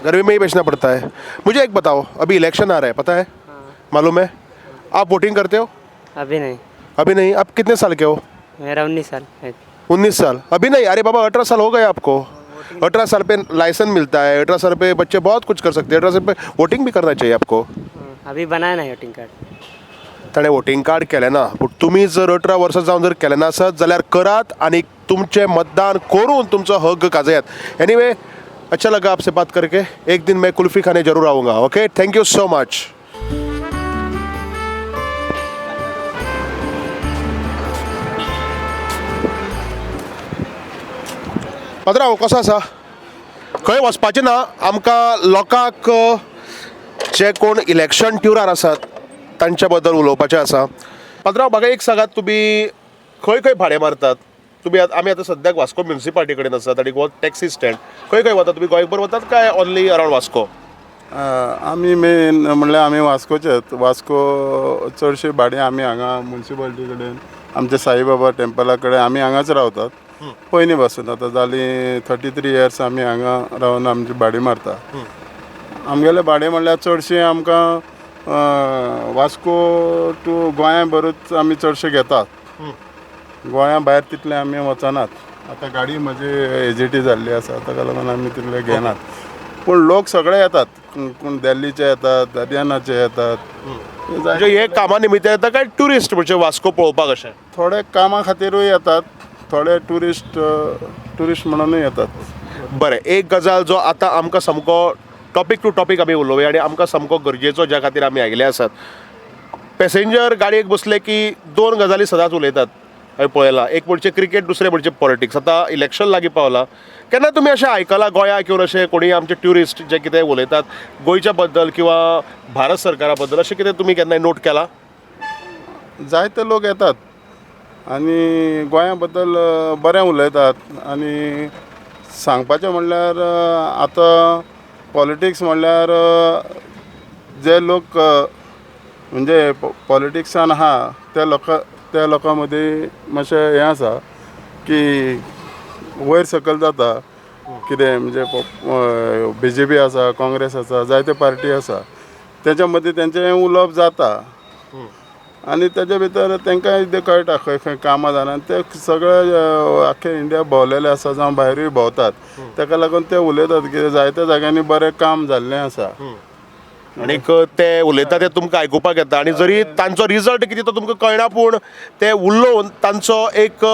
गर्मी में ही बेचना पड़ता है. मुझे एक बताओ, अभी इलेक्शन आ रहा है, पता है? मालूम है? आप वोटिंग करते हो? अभी नहीं. अभी नहीं. आप कितने साल के हो? मेरा 19 साल है. 19 साल. अभी नहीं. अरे बाबा 18 साल हो गए आपको. 18 साल पे लाइसेंस मिलता है. 18 साल पे बच्चे बहुत कुछ कर सकते हैं. 18 साल पे वोटिंग भी करना चाहिए आपको. अभी बनाया नाही वोटिंग कार्ड. ताणें वोटिंग कार्ड केलें ना. पूण तुमी जर 18 वर्सां जावन जर केलें नासत जाल्यार करात आनी तुमचें मतदान करून तुमचो हक गाजयात. एनीवे, अच्छा लगा आपसे बात करके. एक दिन मैं कुल्फी खाने जरूर आऊँगा. Okay, thank you so much. पात्रांव, कसो आसा? खंय वचपाचें ना. आमकां लोकांक जे कोण इलेक्शन ट्युरार आसात तांच्या बद्दल उलोवपाचें आसा. पात्रांव, म्हाका एक सांगात, तुमी खंय खंय भाडें मारतात? तुमी आमी आतां सद्याक वास्को म्युनिसिपालिटी कडेन आसात आनी हो टॅक्सी स्टँड. खंय खंय वतात तुमी? गोंयभर वतात काय ओन्ली अरावंड वास्को? आमी मेन म्हणल्यार आमी वास्कोचेच. वास्को चडशे भाडे आमी हांगा म्युनिसिपालिटी कडेन आमच्या साईबाबा टेम्पला कडेन आमी हांगाच रावतात. पयलीं पासून आतां जाली 33 इयर्स आमी हांगा रावन आमची भाडी मारता. आमगेले भाडे म्हणल्यार चडशे आमकां वास्को टू गोंया बरूच आमी चडशे घेतात. गोंया भायर तितले आमी वचनात. आतां गाडी म्हजी एजिटी जाल्ली आसा ताका लागून आमी तितले घेनात. पूण लोक सगळे येतात. कोण दिल्लीचे येतात, हरियाणाचे येतात. म्हणजे हे कामा निमित्त येता काय ट्युरिस्ट म्हणजे वास्को पळोवपाक अशें? थोडे कामा खातीरूय येतात, थोडे ट्युरिस्ट म्हणूनय येतात. बरें, एक गजाल जो आतां आमकां सामको टॉपीक टू टॉपीक आमी उलोवया आनी आमकां सामको गरजेचो ज्या खातीर आमी आयिल्ले आसात. पॅसेंजर गाडयेक बसले की 2 गजाली सदांच उलयतात. हांवें पळयलां, एक म्हणजे क्रिकेट, दुसरें म्हणजे पॉलिटिक्स. आतां इलेक्शन लागीं पावलां, केन्ना तुमी अशें आयकलां गोंयाक येवन अशें कोणी आमचे ट्युरिस्ट जे कितें उलयतात गोंयच्या बद्दल किंवा भारत सरकारा बद्दल, अशें कितें तुमी केन्नाय नोट केलां? जायते लोक येतात आनी गोंया बद्दल बरें उलयतात. आनी सांगपाचें म्हणल्यार आतां पॉलिटिक्स म्हणल्यार जे लोक म्हणजे पॉलिटिक्सान आहा त्या लोकां मदीं मातशें हें आसा की वयर सकयल जाता. कितें म्हणजे BJP आसा, काँग्रेस आसा, जायते पार्टी आसा, तेच्या मदीं तेंचें उलोवप जाता. आनी तेजे भितर तांकां कितें कळटा खंय खंय कामां जालां. ते सगळे आख्खे इंडिया भोंवलेले आसा जावं भायरूय भोंवतात. ताका लागून ते उलयतात की जायत्या जाग्यांनी बरें काम जाल्लें आसा. आनीक ते उलयता ते तुमकां आयकुपाक येता. आनी जरी तांचो रिजल्ट कितें तो तुमकां कळना, पूण ते उलोवन तांचो एक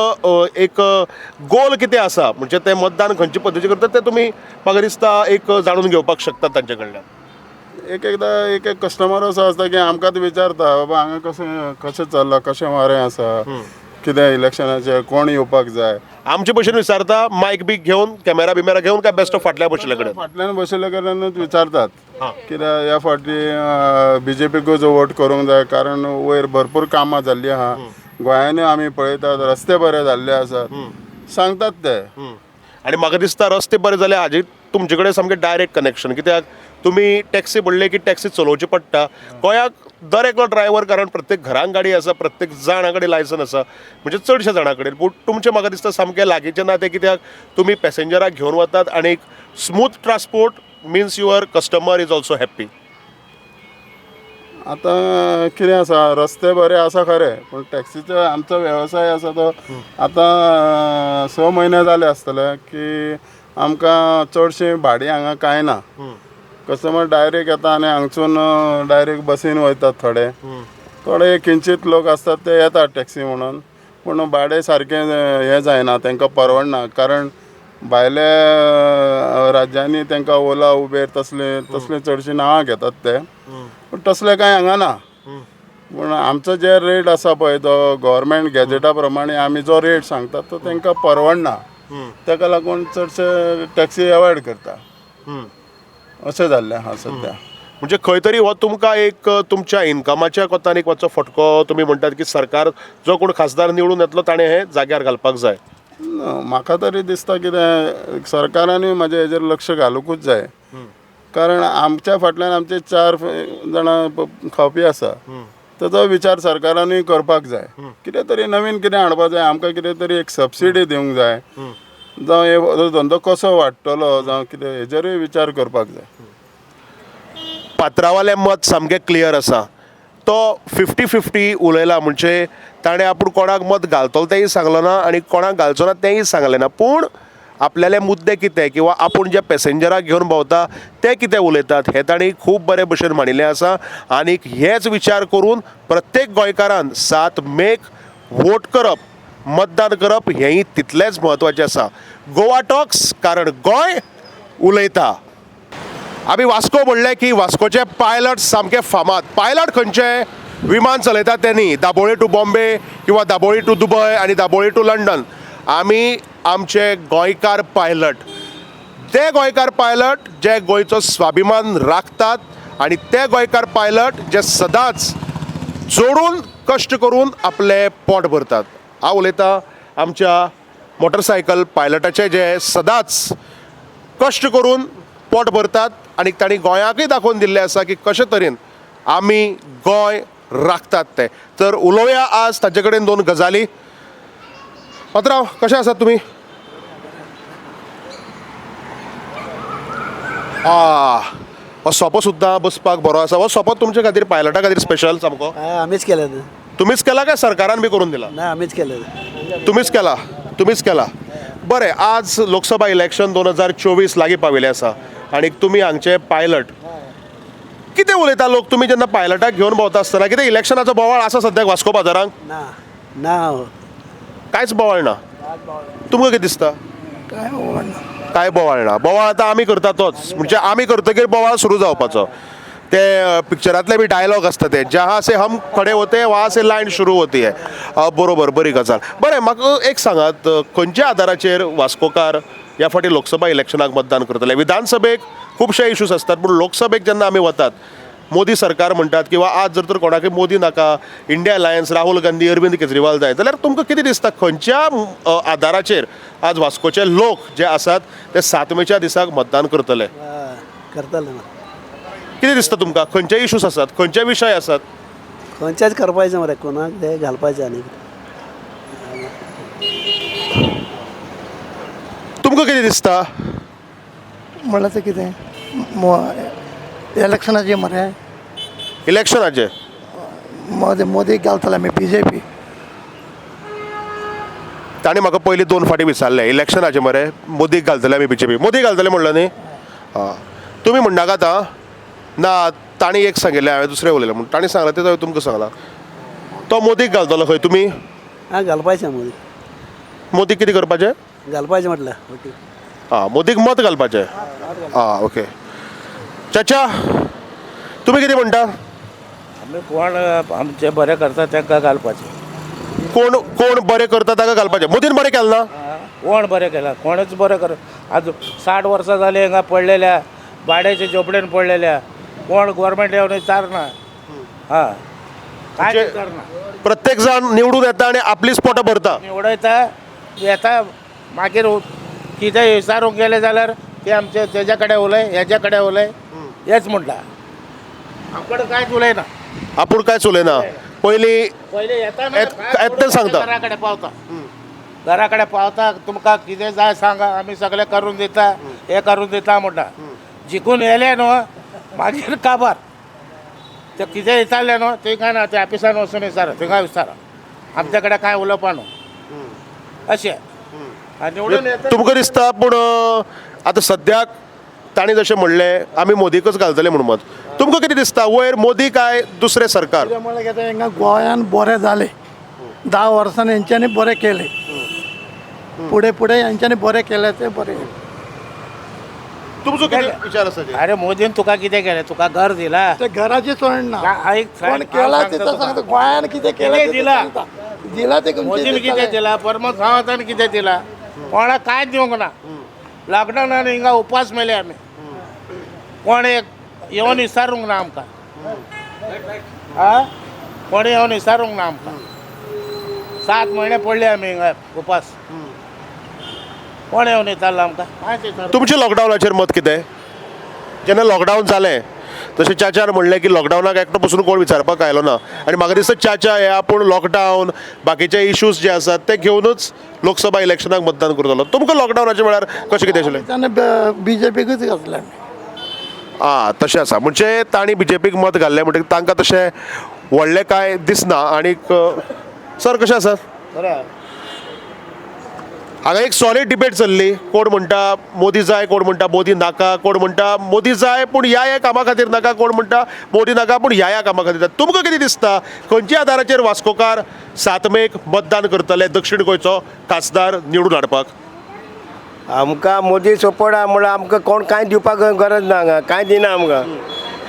गोल कितें आसा, म्हणजे ते मतदान खंयचे पद्दतीचे करतात ते तुमी म्हाका दिसता एक जाणून घेवपाक शकतात तांचे कडल्यान. एकदां एक कस्टमर असो आसता की आमकां विचारता बाबा हांगा कशें चल्लां, कशें वारें आसा, कितें इलेक्शनाचें कोण येवपाक जाय. आमचे भशेन विचारता मायक बीक घेवन, कॅमेरा बिमेरा घेवन, काय बेस्ट ऑफ फाटल्या बशिल्ले कडेन? फाटल्यान बशिल्ले कडल्यानूच विचारतात. कित्याक ह्या फावटी BJPकूच वोट करूंक जाय, कारण वयर भरपूर कामां जाल्लीं आहा. गोंयांनी आमी पळयतात रस्ते बरे जाल्ले आसात, सांगतात ते. आनी म्हाका दिसता रस्ते बरे जाले हाजी तुमचे कडेन सामकें डायरेक्ट कनेक्शन. कित्याक तुमी टॅक्सी भरले की टॅक्सी चलोवची पडटा. गोंयाक दर एकलो ड्रायव्हर, कारण प्रत्येक घरान गाडी आसा, प्रत्येक जाणा कडेन लायसन आसा, म्हणजे चडशे जाणां कडेन. पूण तुमचें म्हाका दिसता सामकें लागींचें ना तें, कित्याक तुमी पॅसेंजराक घेवन वतात आनी smooth transport means your customer is also happy. आतां कितें आसा, रस्ते बरे आसा खरें, पूण टॅक्सीचो आमचो वेवसाय आसा तो आतां 6 म्हयने जाले आसतले की आमकां चडशीं भाडी हांगा कांय ना. कस्टमर डायरेक्ट येता आनी हांगसून डायरेक्ट बसीन वयतात. थोडे किंचीत लोक आसतात ते येतात टॅक्सी म्हणून, पूण भाडें सारकें हें जायना, तांकां परवडना. कारण भायल्या राज्यांनी तांकां ओला उबेर तसले चडशीं नांवां घेतात ते, पूण तसलें कांय हांगा ना. पूण आमचो जे रेट आसा पळय तो गव्हर्मेंट गॅजेटा प्रमाणे आमी जो रेट सांगतात तो तांकां परवडना. ताका लागून चडशे टॅक्सी एवॉयड करता. अशें जाल्लें आहा सद्या. म्हणजे खंय तरी हो तुमकां एक तुमच्या इन्कमाच्या कोतान एक वचो फटको. तुमी म्हणटात की सरकार जो कोण खासदार निवडून येतलो ताणें हे जाग्यार घालपाक जाय. म्हाका तरी दिसता कितें सरकारानूय म्हाज्या हेजेर लक्ष घालूंकूच जाय. कारण आमच्या फाटल्यान आमचे 4 जाणां खावपी आसा, ताचो विचार सरकारानूय करपाक जाय. कितें तरी नवीन कितें हाडपाक जाय. आमकां कितें तरी एक सबसिडी दिवंक जाय, जावं हे धंदो कसो वाडटलो जावं कितें हेजेरूय विचार करपाक जाय. पात्रावालें मत सामकें क्लियर आसा. तो 50-50 उलयला, म्हणजे ताणें आपूण कोणाक मत घालतलो तेंय सांगलो ना आनी कोणाक घालचो ना तेंय सांगलें ना. पूण आपल्याले मुद्दे कितें किंवा आपूण जे पॅसेंजराक घेवन भोंवता ते कितें उलयतात हें तांणी खूब बरे भशेन मांडिल्लें आसा. आनीक हेच विचार करून प्रत्येक गोंयकारान 7 मेक वोट करप, मतदान करप हेंय तितलेंच म्हत्वाचें आसा. गोवा टॉक्स, कारण गोंय उलयता. आमी वास्को म्हणलें की वास्कोचे पायलट सामके फामाद. पायलट खंयचे? विमान चलयतात तेनी, दाबोळी टू बॉम्बे किंवा दाबोळी टू दुबय आनी दाबोळी टू लंडन. आमी आमचे गोंयकार पायलट, ते गोंयकार पायलट जे गोंयचो स्वाभिमान राखतात आनी ते गोंयकार पायलट जे सदांच जोडून कश्ट करून आपले पोट भरतात. हांव उलयतां आमच्या मोटरसायकल पायलटाचे जे सदांच कश्ट करून पोट भरतात आनी तांणी गोंयाकूय दाखोवन दिल्लें आसा की कशे तरेन आमी गोंय राखतात ते. तर उलोवया आज ताचे कडेन 2 गजाली. पात्रांव कशे आसात तुमी? हो सोपो सुद्दां बसपाक बरो आसा. हो सोपो तुमचे खातीर पायलटा खातीर स्पेशल सामको? आम्हीच केलं तुमीच केला काय सरकारान बी करून दिला? नाही आम्हीच केलं. तुम्हीच केला. बरें, आज लोकसभा इलेक्शन 2024 लागीं पाविल्लें आसा आनी तुमी हांगचे पायलट. कितें उलयता लोक तुमी जेन्ना पायलटाक घेवन भोंवता आसतना? कितें इलेक्शनाचो बोवाळ आसा सद्याक वास्को बाजारांत? ना ना कांयच बोवाळ ना. तुमकां कितें दिसता? काय बोवाळ ना. बोवाळ आतां आमी करता तोच, म्हणजे आमी करतकीर बोवाळ सुरू जावपाचो. ते पिक्चरांतले बी डायलॉग आसता ते, जहाँ से हम खडे होते वहाँ से लायन सुरू होती है. बरोबर, बरी गजाल. बरें, म्हाका एक सांगात, खंयच्या आदाराचेर वास्कोकार ह्या फावटी लोकसभा इलेक्शनाक मतदान करतले? विधानसभेक खुबशे इश्यूज आसतात, पूण लोकसभेक जेन्ना आमी वतात, मोदी सरकार म्हणटात किंवा आज जर तर कोणाकय मोदी नाका, इंडिया अलायन्स, राहुल गांधी, अरविंद केजरीवाल जाय, जाल्यार तुमकां कितें दिसता खंयच्या आदाराचेर आज वास्कोचे लोक जे आसात ते 7 मेच्या दिसाक मतदान करतले? करतले ना. कितें दिसता तुमकां? खंयचे इश्यूज आसात, खंयचे विशय आसात? खंयच्याच करपाचें मरे, कोणाक ते घालपाचें आनी तुमकां कितें दिसता? म्हणल्यार ते कितें इलेक्शनाचे मरे इलेक्शनाचे मोदी घालतले आमी BJP. ताणें म्हाका पयलीं 2 फावटी विचारलें इलेक्शनाचे मरे, मोदीक घालतले आमी BJP. मोदी घालतले म्हणलं न्ही? तुमी म्हणनाकात आं? ना, ताणी एक सांगिल्लें, हांवें दुसरें उलयलें म्हणून. ताणी सांगलां तें तुमकां सांगलां. तो मोदीक घालतलो खंय तुमी? घालपाचें मोदी. मोदीक कितें करपाचें? घालपाचें म्हटलं. मोदीक मत घालपाचें. ओके. चाचा, तुमी कितें म्हणटा? आमी कोण आमचे बरें करता तांकां घालपाचें. कोण बरें करता ताका घालपाचें. मोदीन बरें केलें ना? कोण बरें केलां? कोणच बरें कर. आज 60 वर्सां जालीं हिंगा पडलेल्या, भाड्याच्या झोपडेन पडलेल्या. कोण गोवोरमेंट येवन विचारना. काय विचारना. प्रत्येक जाण निवडून येता आनी आपलीच पोटां भरता. निवडयता, येता, मागीर कितें विचारूंक गेले जाल्यार ते आमचे तेज्या कडेन उलय, हेज्या कडेन उलय, हेच म्हणटा. आमकडे कांयच उलयना. आपूण कांयच उलयना. पयलीं पयलीं येता तें सांगता. घरा कडेन पावता. घरा कडेन पावता, तुमकां कितें जाय सांगा, आमी सगळें करून दिता, हें करून दिता म्हणटा. जिखून येले न्हू, मागीर काबार. ते कितें विचारलें न्हू, थंय काय ना, ते ऑफिसान वचून विचारा, थिंगा विचारा. आमच्या कडेन कांय उलोवपा न्हू. अशें. आनी निवडून येता. तुमकां दिसता, पूण आतां सद्याक ताणी जशें म्हणलें आमी मोदीकच घालतले म्हणून मत. तुमकां कितें दिसता, वयर मोदी काय दुसरें सरकार? हिंगा गोंयान बरें जालें. 10 वर्सांनी हेंच्यांनी बरें केलें. फुडें फुडें हेंच्यांनी बरें केलें तें बरें. तुमचो कितें विचार आसा? अरे मोदीन तुका कितें केलें? तुका घर दिला. ते घराची सोड ना. कोण केला ते सांगता. गोंयान कितें केलें दिला? दिला ते मोदीन कितें दिला? परमत सावंतान कितें दिला? कोणाक कांयच दिवंक ना. लॉकडावनान हिंगा उपास मेले आमी. कोण एक येवन विचारूंक ना आमकां. कोणी येवन विचारूंक ना आमकां. 7 म्हयने पडले आमी हिंगा उपास. कोण येवन विचारलो आमकां? कांयच विचारूंक. तुमचें लॉकडावनाचेर मत कितें? जेन्ना लॉकडावन जालें तशें चाच्यान म्हणलें की लॉकडावनाक एकटो पसून कोण विचारपाक आयलो ना. आनी म्हाका दिसता चाचा हे आपूण लॉकडावन बाकीचे इश्यूज जे आसात ते घेवनूच लोकसभा इलेक्शनाक मतदान करतलो. तुमकां लॉकडावनाच्या वेळार कशें कितें आशिल्लें? BJPकूच घातलें. तशें आसा. म्हणजे तांणी BJPक मत घाल्लें म्हणटकीर तांकां तशें व्हडलें कांय दिसना. आनीक सर कशें आसा? हांगा एक सॉलिड डिबेट चल्ली. कोण म्हणटा मोदी जाय, कोण म्हणटा मोदी नाका, कोण म्हणटा मोदी जाय पूण ह्या कामा खातीर नाका, कोण म्हणटा मोदी नाका पूण ह्या कामा खातीर. तुमकां कितें दिसता, खंयच्या आदाराचेर वास्कोकार 7 मेक मतदान करतले दक्षिण गोंयचो खासदार निवडून हाडपाक? आमकां मोदी सपोर्ट आहा म्हणल्यार आमकां कोण कांय दिवपाक गरज ना हांगा. कांय दिना आमकां.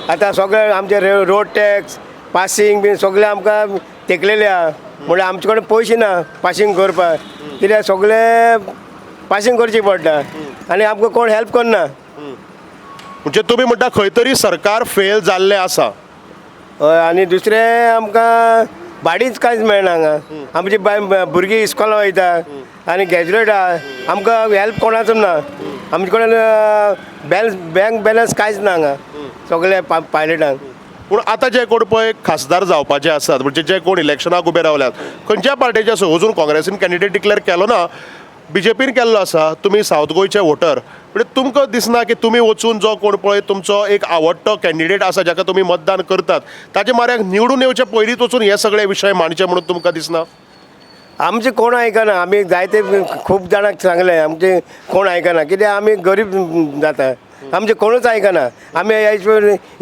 आतां सगळे आमचे रोड टॅक्स, पासींग बीन सगळे आमकां तेकलेले आहा. म्हणल्यार आमचे कडेन पयशे ना पासींग करपाक. कित्याक सगळे पासींग करची पडटा आनी आमकां कोण हेल्प करना. म्हणजे तुमी म्हणटा खंय तरी सरकार फेल जाल्लें आसा. हय. आनी दुसरें आमकां भाडीच कांयच मेळना हांगा. आमची भुरगीं इस्कॉला वयता आनी ग्रॅज्युएट आहा. आमकां हेल्प कोणाचो ना. आमचे कडेन बँक बॅलन्स कांयच ना हांगा सगळे पायलटांक. पूण आतां जे कोण पळय खासदार जावपाचे आसात म्हणजे जे कोण इलेक्शनाक उबे रावल्यात खंयच्या पार्टीचे असो अजून काँग्रेसीन कॅन्डिडेट डिक्लेअर केलो ना बीजेपीन केल्लो आसा तुमी सावथ गोंयचे वोटर म्हणजे तुमकां दिसना की तुमी वचून जो कोण पळय तुमचो एक आवडटो कॅन्डिडेट आसा जाका तुमी मतदान करतात ताचे म्हऱ्याक निवडून येवचे पयलींच वचून हे सगळे विशय मांडचे म्हणून तुमकां दिसना आमचे कोण आयकना आमी जायते खूब जाणांक सांगले आमचे कोण आयकना कित्याक आमी गरीब जाता आमचे कोणूच आयकना आमी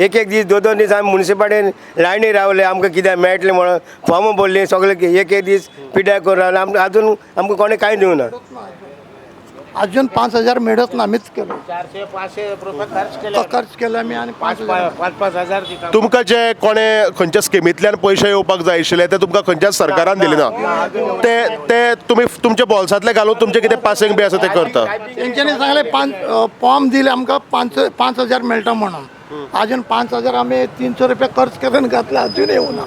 एक एक दीस दोन दीस आमी मुन्सिपाल्टीन लायनी रावले आमकां कितें मेळटलें म्हणून फॉर्म भरलीं सगळे एक दीस पिड्यार करून रावले आजून आमकां कोणें कांय दिवना अजून 5,000 मेळत ना आमीच केलो 400-500 खर्च केला आमी आनी 5,000 तुमकां जे कोणें खंयच्या स्किमींतल्यान पयशे येवपाक जाय आशिल्ले ते तुमकां खंयच्याच सरकारान दिले ना ते तुमी तुमच्या बॉल्सांतले घालून तुमचें कितें पासिंग बी आसा ते करता तेंच्यांनी सांगले फॉर्म दिले आमकां 5,000 मेळटा म्हणून अजून 5,000 आमी 300 रुपया खर्च करून घातला अजून येवना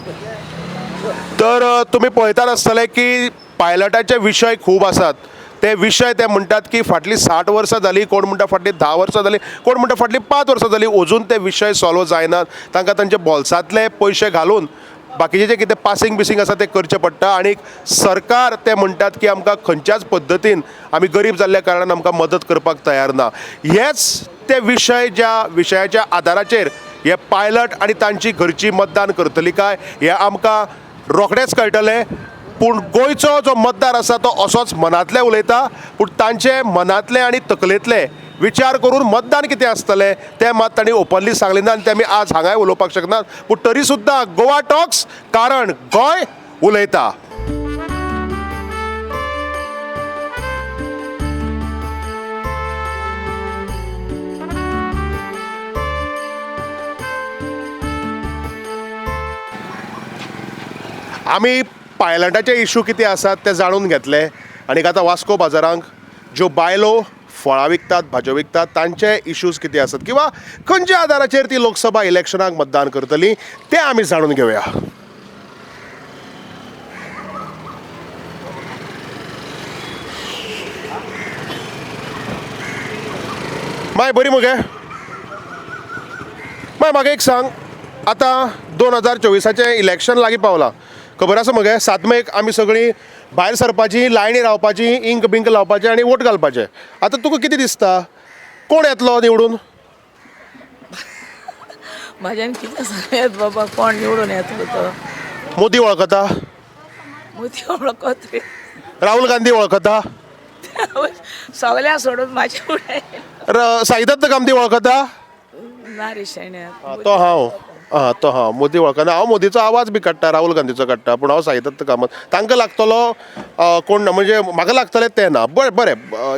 तर तुमी पळयतात आसतले की पायलटाचे विशय खूब आसात ते विशय ते म्हणटात की फाटलीं 60 वर्सां जालीं कोण म्हणटा फाटलीं 10 वर्सां जालीं कोण म्हणटा फाटलीं 5 वर्सां जालीं अजून ते विशय सॉल्व जायनात तांकां तांचे बॉल्सांतले पयशे घालून बाकीचे जे कितें पासिंग बिसिंग आसा ते करचें पडटा आनी सरकार ते म्हणटात की आमकां खंयच्याच पद्दतीन आमी गरीब जाल्ल्या कारणान आमकां मदत करपाक तयार ना हेच ते विशय ज्या विशयाच्या आदाराचेर हे पायलट आनी तांची घरची मतदान करतली काय हे आमकां रोखडेंच कळटलें पूण गोंयचो जो मतदार आसा तो असोच मनांतले उलयता पूण तांचे मनांतले आनी तकलेंतले विचार करून मतदान कितें आसतलें तें मात तांणी ओपनली सांगलें ना आनी ते आमी आज हांगाय उलोवपाक शकनात पूण तरी सुद्दां गोवा टॉक्स कारण गोंय उलयता आमी पायलटाचे इशू कितें आसात ते जाणून घेतले आनी आतां वास्को बाजारांक ज्यो बायलो फळां विकतात भाज्यो विकतात तांचे इशूज कितें आसात किंवा खंयच्या आदाराचेर ती लोकसभा इलेक्शनाक मतदान करतली ते आमी जाणून घेवया माय बरी मगे माय म्हाका एक सांग आतां 2024 इलेक्शन लागीं पावलां खबर आसा मगे 7 मेक आमी सगळीं भायर सरपाची लायनी रावपाची इंक बिंक लावपाचें आनी वोट घालपाचें आतां तुका कितें दिसता कोण येतलो निवडून म्हाज्यान कितें सांगयात बाबा कोण निवडून येतलो तो मोदी वळखता मोदी वळखत रे राहुल गांधी वळखता सगळ्या सोडून म्हाजे फुडें साईदत्त कामती वळखता ना रे शेण्या तो हांव मोदी वळखना हांव मोदीचो आवाज बी काडटा राहुल गांधीचो काडटा पूण हांव साईदत्त कामत तांकां लागतलो कोण ना म्हणजे म्हाका लागतलें तें ना बरें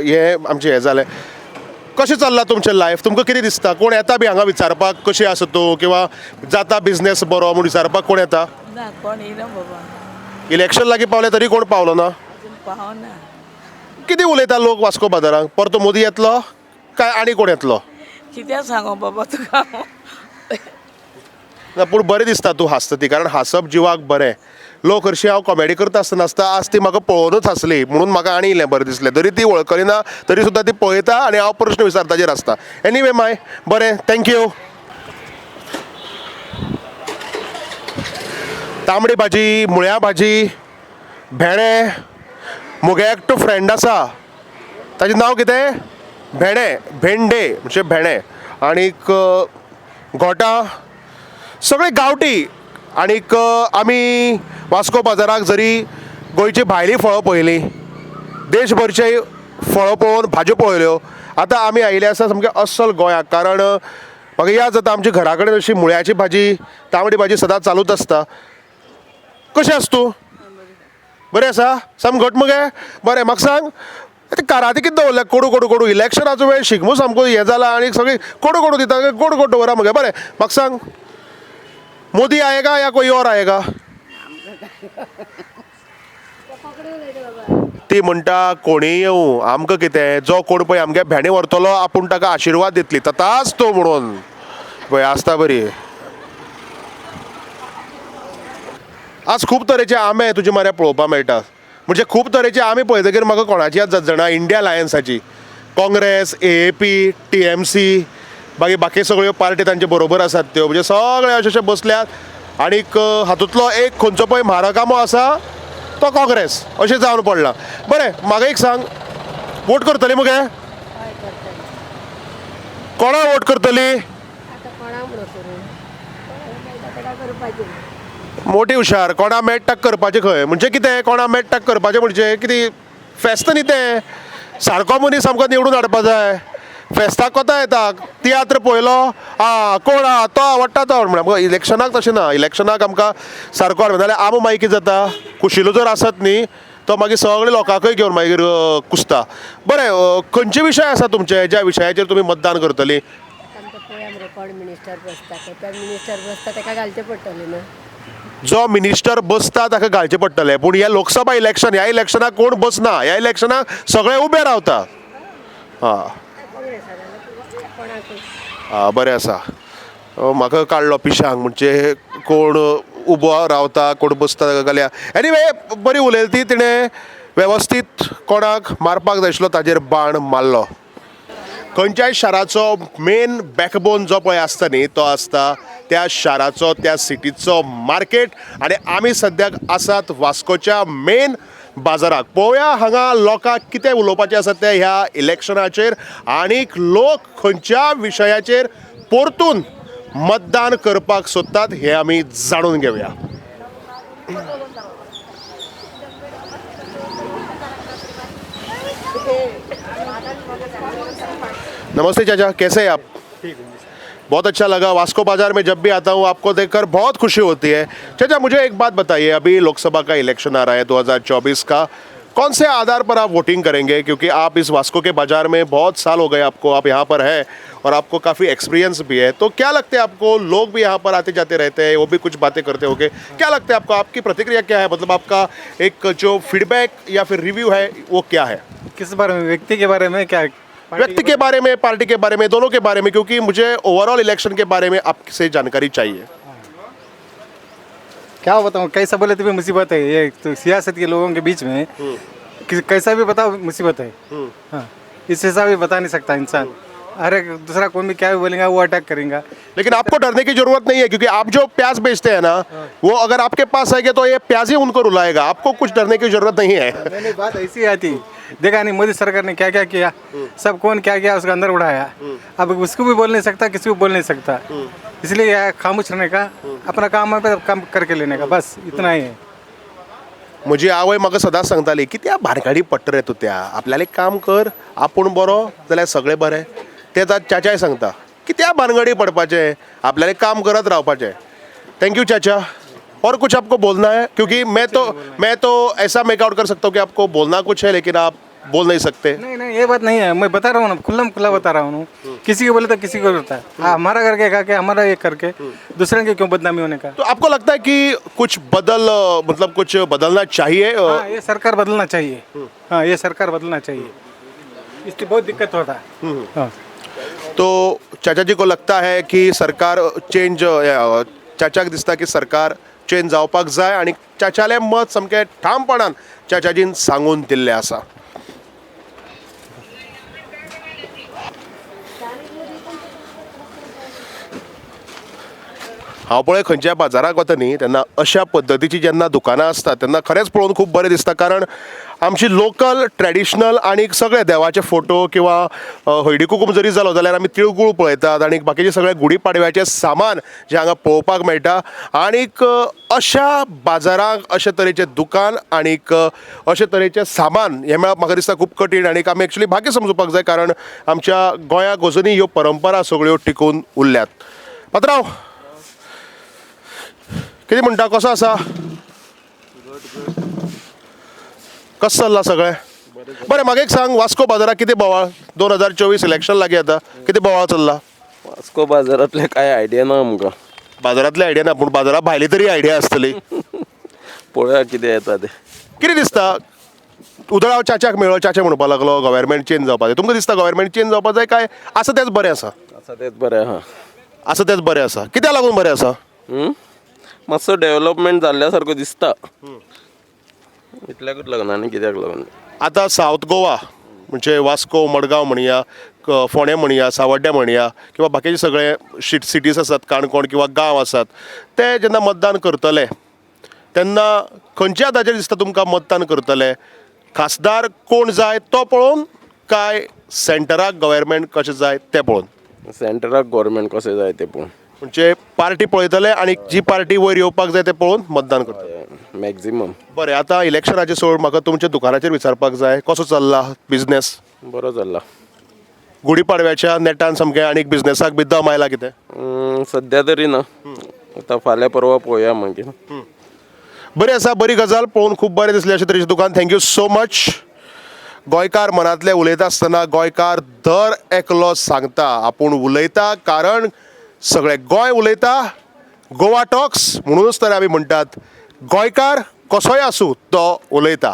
हें आमचें हें जालें कशें चल्लां तुमचें लायफ तुमकां कितें दिसता कोण येता बी हांगा विचारपाक कशी आसा तूं किंवा जाता बिझनेस बरो म्हूण विचारपाक कोण येता ना कोण येना बाबा इलेक्शन लागीं पावलें तरी कोण पावलो ना अजून पावना कितें उलयता लोक वास्को बाजारांक परतो मोदी येतलो काय आनी कोण येतलो कित्याक सांगो बाबा तुका ना पूण बरें दिसता तूं हांसता ती कारण हांसप जिवाक बरें लोक हरशीं हांव कॉमेडी करता आसतना आसता आज ती म्हाका पळोवनूच हांसली म्हणून म्हाका आनी इल्लें बरें दिसलें जरी ती वळखली ना तरी सुद्दां ती पळयता आनी हांव प्रश्न विचारताचेर आसता एनीवे माय बरें थँक्यू तांबडी भाजी मुळ्या भाजी भेणे मुगे एकटो फ्रेंड आसा ताचें नांव कितें भेंडे म्हणजे भेणे आनीक घोटां सगळे गांवठी आनीक आमी वास्को बाजाराक जरी गोंयची भायलीं फळां पळयलीं देशभरचे फळां पळोवन भाज्यो पळयल्यो आतां आमी आयिल्ले आसा सामकें अस्सल गोंयाक कारण म्हाका याद जाता आमच्या घरा कडेन अशी मुळ्याची भाजी तांबडी भाजी सदांच चालूच आसता कशें आसा तूं बरें आसा साम घट मगे बरें म्हाका सांग ते काराती कितें दवरल्या कोडू इलेक्शनाचो वेळ शिगमो सामको हें जाला आनी सगळीं कोडू दिता कोड दवरा मगे बरें म्हाका सांग मोदी आएगा या कोई और आएगा ती म्हणटा कोणीय येवं आमकां कितें जो कोण पळय आमगे भेणे व्हरतलो आपूण ताका आशिर्वाद दितली तताच तो म्हणून पळय आसता बरी आज खूब तरेचे आंबे तुजे म्हऱ्या पळोवपाक मेळटा म्हणजे खूब तरेचे आमी पळयतकीर म्हाका कोणाची याद जाता जाणा इंडिया लायन्साची काँग्रेस AAP TMC बाकी सगळ्यो पार्टी तांचे बरोबर आसात त्यो म्हणजे सगळे अशे बसल्यात आनीक हातूंतलो एक खंयचो पळय म्हारकामो आसा तो काँग्रेस अशें जावन पडलां. बरें म्हाका एक सांग, वोट करतली मगे? कोणा वोट करतली? मोठी हुशार. कोणा मेळटाक करपाचें खंय म्हणजे कितें? कोणा मेळटाक करपाचें म्हणजे कितें? फेस्त न्ही तें. सारको मनीस आमकां निवडून हाडपा जाय. फेस्ताक कोता येता? तियात्र पळयलो कोण आहा तो आवडटा तो म्हणून. इलेक्शनाक तशें ना. इलेक्शनाक आमकां सारको हाडप नाल्यार आमी मागीर कितें जाता, कुशिल्लो जर आसत न्ही तो मागीर सगळे लोकांकय घेवन मागीर कुसता. बरें, खंयचे विशय आसा तुमचे ज्या विशयाचेर तुमी मतदान करतली? कोण मिनिस्टर बसता त्या मिनिस्टर बसता ताका घालचें पडटलें न्हू. जो मिनिस्टर बसता ताका घालचें पडटलें. पूण ह्या लोकसभा इलेक्शन ह्या इलेक्शनाक कोण बसना. ह्या इलेक्शनाक सगळे उबे रावता. बरें आसा. म्हाका काडलो पिशांक म्हणजे कोण उबो रावता कोण बसता ताका घालया. एनीवे बरी उलयली ती. तिणें वेवस्थीत कोणाक मारपाक जाय आशिल्लो ताजेर बाण मारलो. खंयच्याय शाराचो मेन बॅकबोन जो पळय आसता न्ही तो आसता त्या शाराचो त्या सिटीचो मार्केट. आनी आमी सद्याक आसात वास्कोच्या मेन बाजाराक. पळोवया हांगा लोकांक कितें उलोवपाचें आसा तें ह्या इलेक्शनाचेर आनीक लोक खंयच्या विशयाचेर परतून मतदान करपाक सोदतात हें आमी जाणून घेवया. नमस्ते चाचा, कैसे हैं आप? बहुत अच्छा लगा. वास्को बाज़ार में जब भी आता हूँ आपको देखकर बहुत खुशी होती है. चाचा मुझे एक बात बताइए, अभी लोकसभा का इलेक्शन आ रहा है 2024 का, कौन से आधार पर आप वोटिंग करेंगे? क्योंकि आप इस वास्को के बाज़ार में बहुत साल हो गए आपको, आप यहाँ पर हैं और आपको काफ़ी एक्सपीरियंस भी है. तो क्या लगता है आपको, लोग भी यहाँ पर आते जाते रहते हैं, वो भी कुछ बातें करते होंगे, क्या लगता है आपको, आपकी प्रतिक्रिया क्या है? मतलब आपका एक जो फीडबैक या फिर रिव्यू है वो क्या है? किस बारे में? व्यक्ति के बारे में? क्या व्यक्ति के बारे में, पार्टी के बारे में, दोनों के बारे में, क्योंकि मुझे ओवरऑल इलेक्शन के बारे में आपसे जानकारी चाहिए. क्या बताऊँ, कैसा बोले तो भी मुसीबत है ये. तो सियासत के लोगों के बीच में कैसा भी बताओ मुसीबत है. हाँ, इस हिसाब से बता नहीं सकता इंसान. अरे दूसरा कौन भी क्या भी बोलेगा वो अटैक करेगा. लेकिन आपको डरने की जरूरत नहीं है, क्योंकि आप जो प्याज बेचते हैं ना वो अगर आपके पास आएंगे तो ये प्याज ही उनको रुलाएगा. आपको कुछ डरने की जरूरत नहीं है. नहीं, बात ऐसी आती. देखा नहीं मोदी सरकार ने क्या क्या किया, सब कौन क्या किया उसका अंदर उड़ाया. अब उसको भी बोल नहीं सकता, किसी को बोल नहीं सकता. इसलिए खामोश रहने का, अपना काम पे काम करके लेने का, बस इतना ही है. म्हजी आवय म्हाका सदांच सांगताली की त्या भानगडी पट्ट रे तूं त्या, आपल्याला एक काम कर, आपूण बरो जाल्यार सगळे बरे. ते चाचाय सांगता की त्या भानगडी पडपाचें, आपल्याला काम करत रावपाचें. थैंक यू चाचा. और कुछ आपको बोलना है? क्योंकि मैं तो ऐसा मेक आउट कर सकता हूँ कि आपको बोलना कुछ है लेकिन आप बोल नहीं सकते. नहीं ये बात नहीं है. मैं बता रहा हूँ ना, खुला बता रहा हूँ. किसी को बोले तो किसी को होता है. हमारा करके खा के, हमारा ये करके दूसरे के क्यों बदनामी होने का. तो आपको लगता है कि कुछ मतलब कुछ बदलना चाहिए? ये सरकार बदलना चाहिए. हाँ, ये सरकार बदलना चाहिए. इसकी बहुत दिक्कत होता है. तो चाचा जी को लगता है की सरकार चेंज, चाचाक दिसता की सरकार चेंज जावपाक जाय आनी चाचालें मत सामकें ठामपणान चाचाजीन सांगून दिल्लें आसा. हांव पळय खंयच्या बाजाराक वता न्ही तेन्ना अशा पद्दतीची जेन्ना दुकानां आसतात तेन्ना खरेंच पळोवन खूब बरें दिसता. कारण आमची लोकल ट्रेडिशनल आनी सगळे देवाचे फोटो किंवा हळदी कुकूम जरी जालो जाल्यार आमी तिळगूळ पळयतात आनी बाकीचे सगळे गुढीपाडव्याचें सामान जे हांगा पळोवपाक मेळटा. आनीक अशा बाजाराक अशे तरेचे दुकान आनीक अशे तरेचें सामान हें मेळप म्हाका दिसता खूब कठीण. आनीक आमी एक्चुली भाग्य समजुपाक जाय, कारण आमच्या गोंयाक अजुनूय ह्यो परंपरा सगळ्यो टिकून उरल्यात. पात्रांव कितें म्हणटा, कसो आसा? कसं चल्लां सगळें? बरें, म्हाका एक सांग, वास्को बाजाराक कितें बोवाळ? 2024 इलेक्शन लागीं आतां, कितें बोवाळ चल्ला? वास्को बाजारांतले कांय आयडिया ना आमकां. बाजारांतली आयडिया ना, पूण बाजारा भायली तरी आयडिया आसतली. पळोवया कितें येता तें. कितें दिसता? उदळाव चाच्याक मेळ्ळो, चाचा म्हणपाक लागलो गव्हर्मेंट चेंज जावपाक जाय. तुमकां दिसता गव्हर्मेंट चेंज जावपाक जाय काय आसा तेंच बरें आसा? आसा तेंच बरें आहा. आसा तेंच बरें आसा. कित्याक लागून बरें आसा? मातसो डेव्हलपमेंट जाल्ल्या सारको दिसता. इतल्याकूच लागून आनी कित्याक लागून. आतां सावथ गोवा म्हणजे वास्को मडगांव म्हणया, फोंडे म्हणया सावड्ड्या म्हणया किंवा बाकीचे सगळे सिटीज आसात काणकोण किंवा गांव आसात ते जेन्ना मतदान करतले तेन्ना खंयच्या आधाराचेर दिसता तुमकां मतदान करतले खासदार कोण जाय तो पळोवन काय सेंटराक गव्हर्मेंट कशें जाय तें पळोवन सेंटराक गव्हर्मेंट कशें जाय तें पळोवन म्हणजे पार्टी पळयतले आनी जी पार्टी वयर येवपाक जाय तें पळोवन मतदान करतले मॅक्झिमम बरें आतां इलेक्शनाचे सोड म्हाका तुमच्या दुकानाचेर विचारपाक जाय कसो चल्ला बिझनेस बरो जाल्ला गुढीपाडव्याच्या नेटान सामकें आनीक बिझनेसाक बी दम आयला कितें सद्या तरी ना आतां फाल्यां परवा पळोवया मागीर बरी आसा बरी गजाल पळोवन खूब बरें दिसलें अशें तरेचें दुकान थँक्यू सो मच गोंयकार मनांतले उलयता आसतना गोंयकार दर एकलो सांगता आपूण उलयता कारण सगळे गोंय उलयता गोवा टॉक्स म्हणूनच तर आमी म्हणटात गोंयकार कसोय आसूं तो उलयता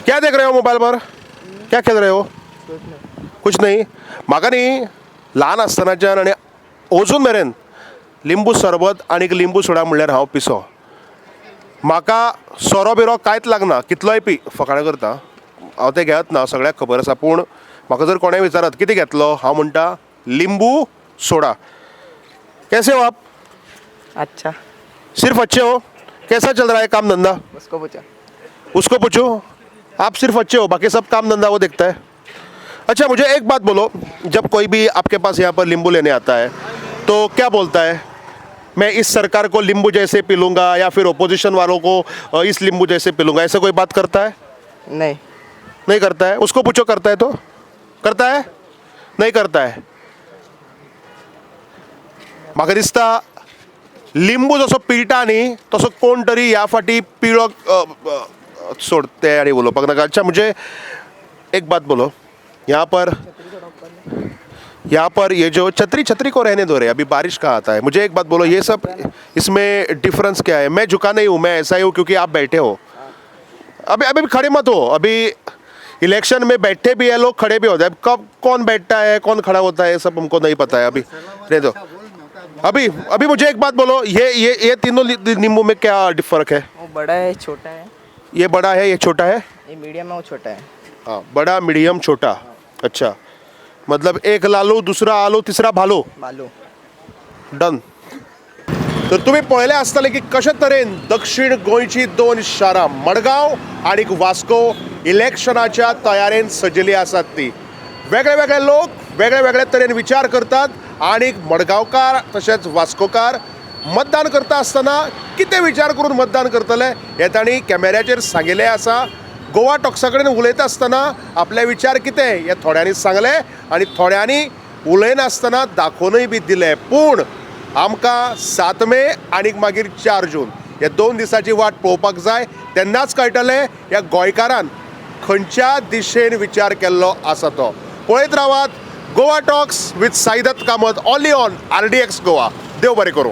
क्या देख रहे हो मोबायल पर क्या खेल रहे हो कुछ नहीं म्हाका न्ही ल्हान आसतनाच्यान आनी अजून मेरेन लिंबू सरबत आनीक लिंबू सोडा म्हणल्यार हांव पिसो म्हाका सोरो बिरो कांयच लागना कितलोय पी फकाणां करता हांव तें घेयत ना सगळ्याक खबर आसा पूण म्हाका जर कोणें विचारत कितें घेतलो हांव म्हणटा लिंबू सोडा कैसे हो आप अच्छा सिर्फ अच्छे हो कैसा चल रहा है काम धंधा उसको पूछा उसको पूछो आप सिर्फ अच्छे हो बाकी सब काम धंधा वो देखता है अच्छा मुझे एक बात बोलो जब कोई भी आपके पास यहाँ पर नींबू लेने आता है तो क्या बोलता है मैं इस सरकार को नींबू जैसे पिलूँगा या फिर ओपोजिशन वालों को इस नींबू जैसे पिलूँगा ऐसा कोई बात करता है नहीं नहीं करता है उसको पूछो करता है तो करता है नहीं करता है म्हाका दिसता लिंबू जसो पिळटा न्ही तसो कोण तरी ह्या फाटी पिळो सोडते आणि उलोवपाक नाका अच्छा मुझे एक बात बोलो यहाँ पर ये जो छतरी को रहने दो रे अभी बारिश का आता है मुझे एक बात बोलो ये सब इसमें डिफरेंस क्या है मैं झुका नहीं हूँ मैं ऐसा ही हूँ क्योंकि आप बैठे हो अभी अभी खड़े मत हो अभी इलेक्शन में बैठे भी है लोग खड़े भी होते हैं कब कौन बैठता है कौन खड़ा होता है सब हमको नहीं पता है अभी रहने दो अभी अभी मुझे एक बात बोलो ये तीनों नींबू में क्या फर्क है वो बड़ा है छोटा है ये बड़ा है ये छोटा है ये मीडियम है वो छोटा है हाँ बड़ा मीडियम छोटा अच्छा मतलब एक लालू दुसरा आलू तिसरा भालू मालू डन तर तुम्ही पळयलें आसतलें की कशे तरेन दक्षिण गोंयची दोन शारां मडगांव आणि वास्को इलेक्शनाच्या तयारेन सजिल्ली आसात ती वेगळे वेगळे लोक वेगळे वेगळे तरेन विचार करतात आणि मडगांवकार तशेंच वास्कोकार मतदान करता आसतना कितें विचार करून मतदान करतले हें तांणी कॅमेऱ्याचेर सांगिल्लें आसा गोवा टॉक्सा कडेन उलयता आसतना आपले विचार कितें हे थोड्यांनी सांगले आनी थोड्यांनी उलयनासतना दाखोवनूय बी दिले पूण आमकां 7 मे आनीक मागीर 4 जून ह्या 2 दिसांची वाट पळोवपाक जाय तेन्नाच कळटलें ह्या गोंयकारान खंयच्या दिशेन विचार केल्लो आसा तो पळयत रावात Goa talks with Saidatta Kamat only on RDX Goa देव बरें करूं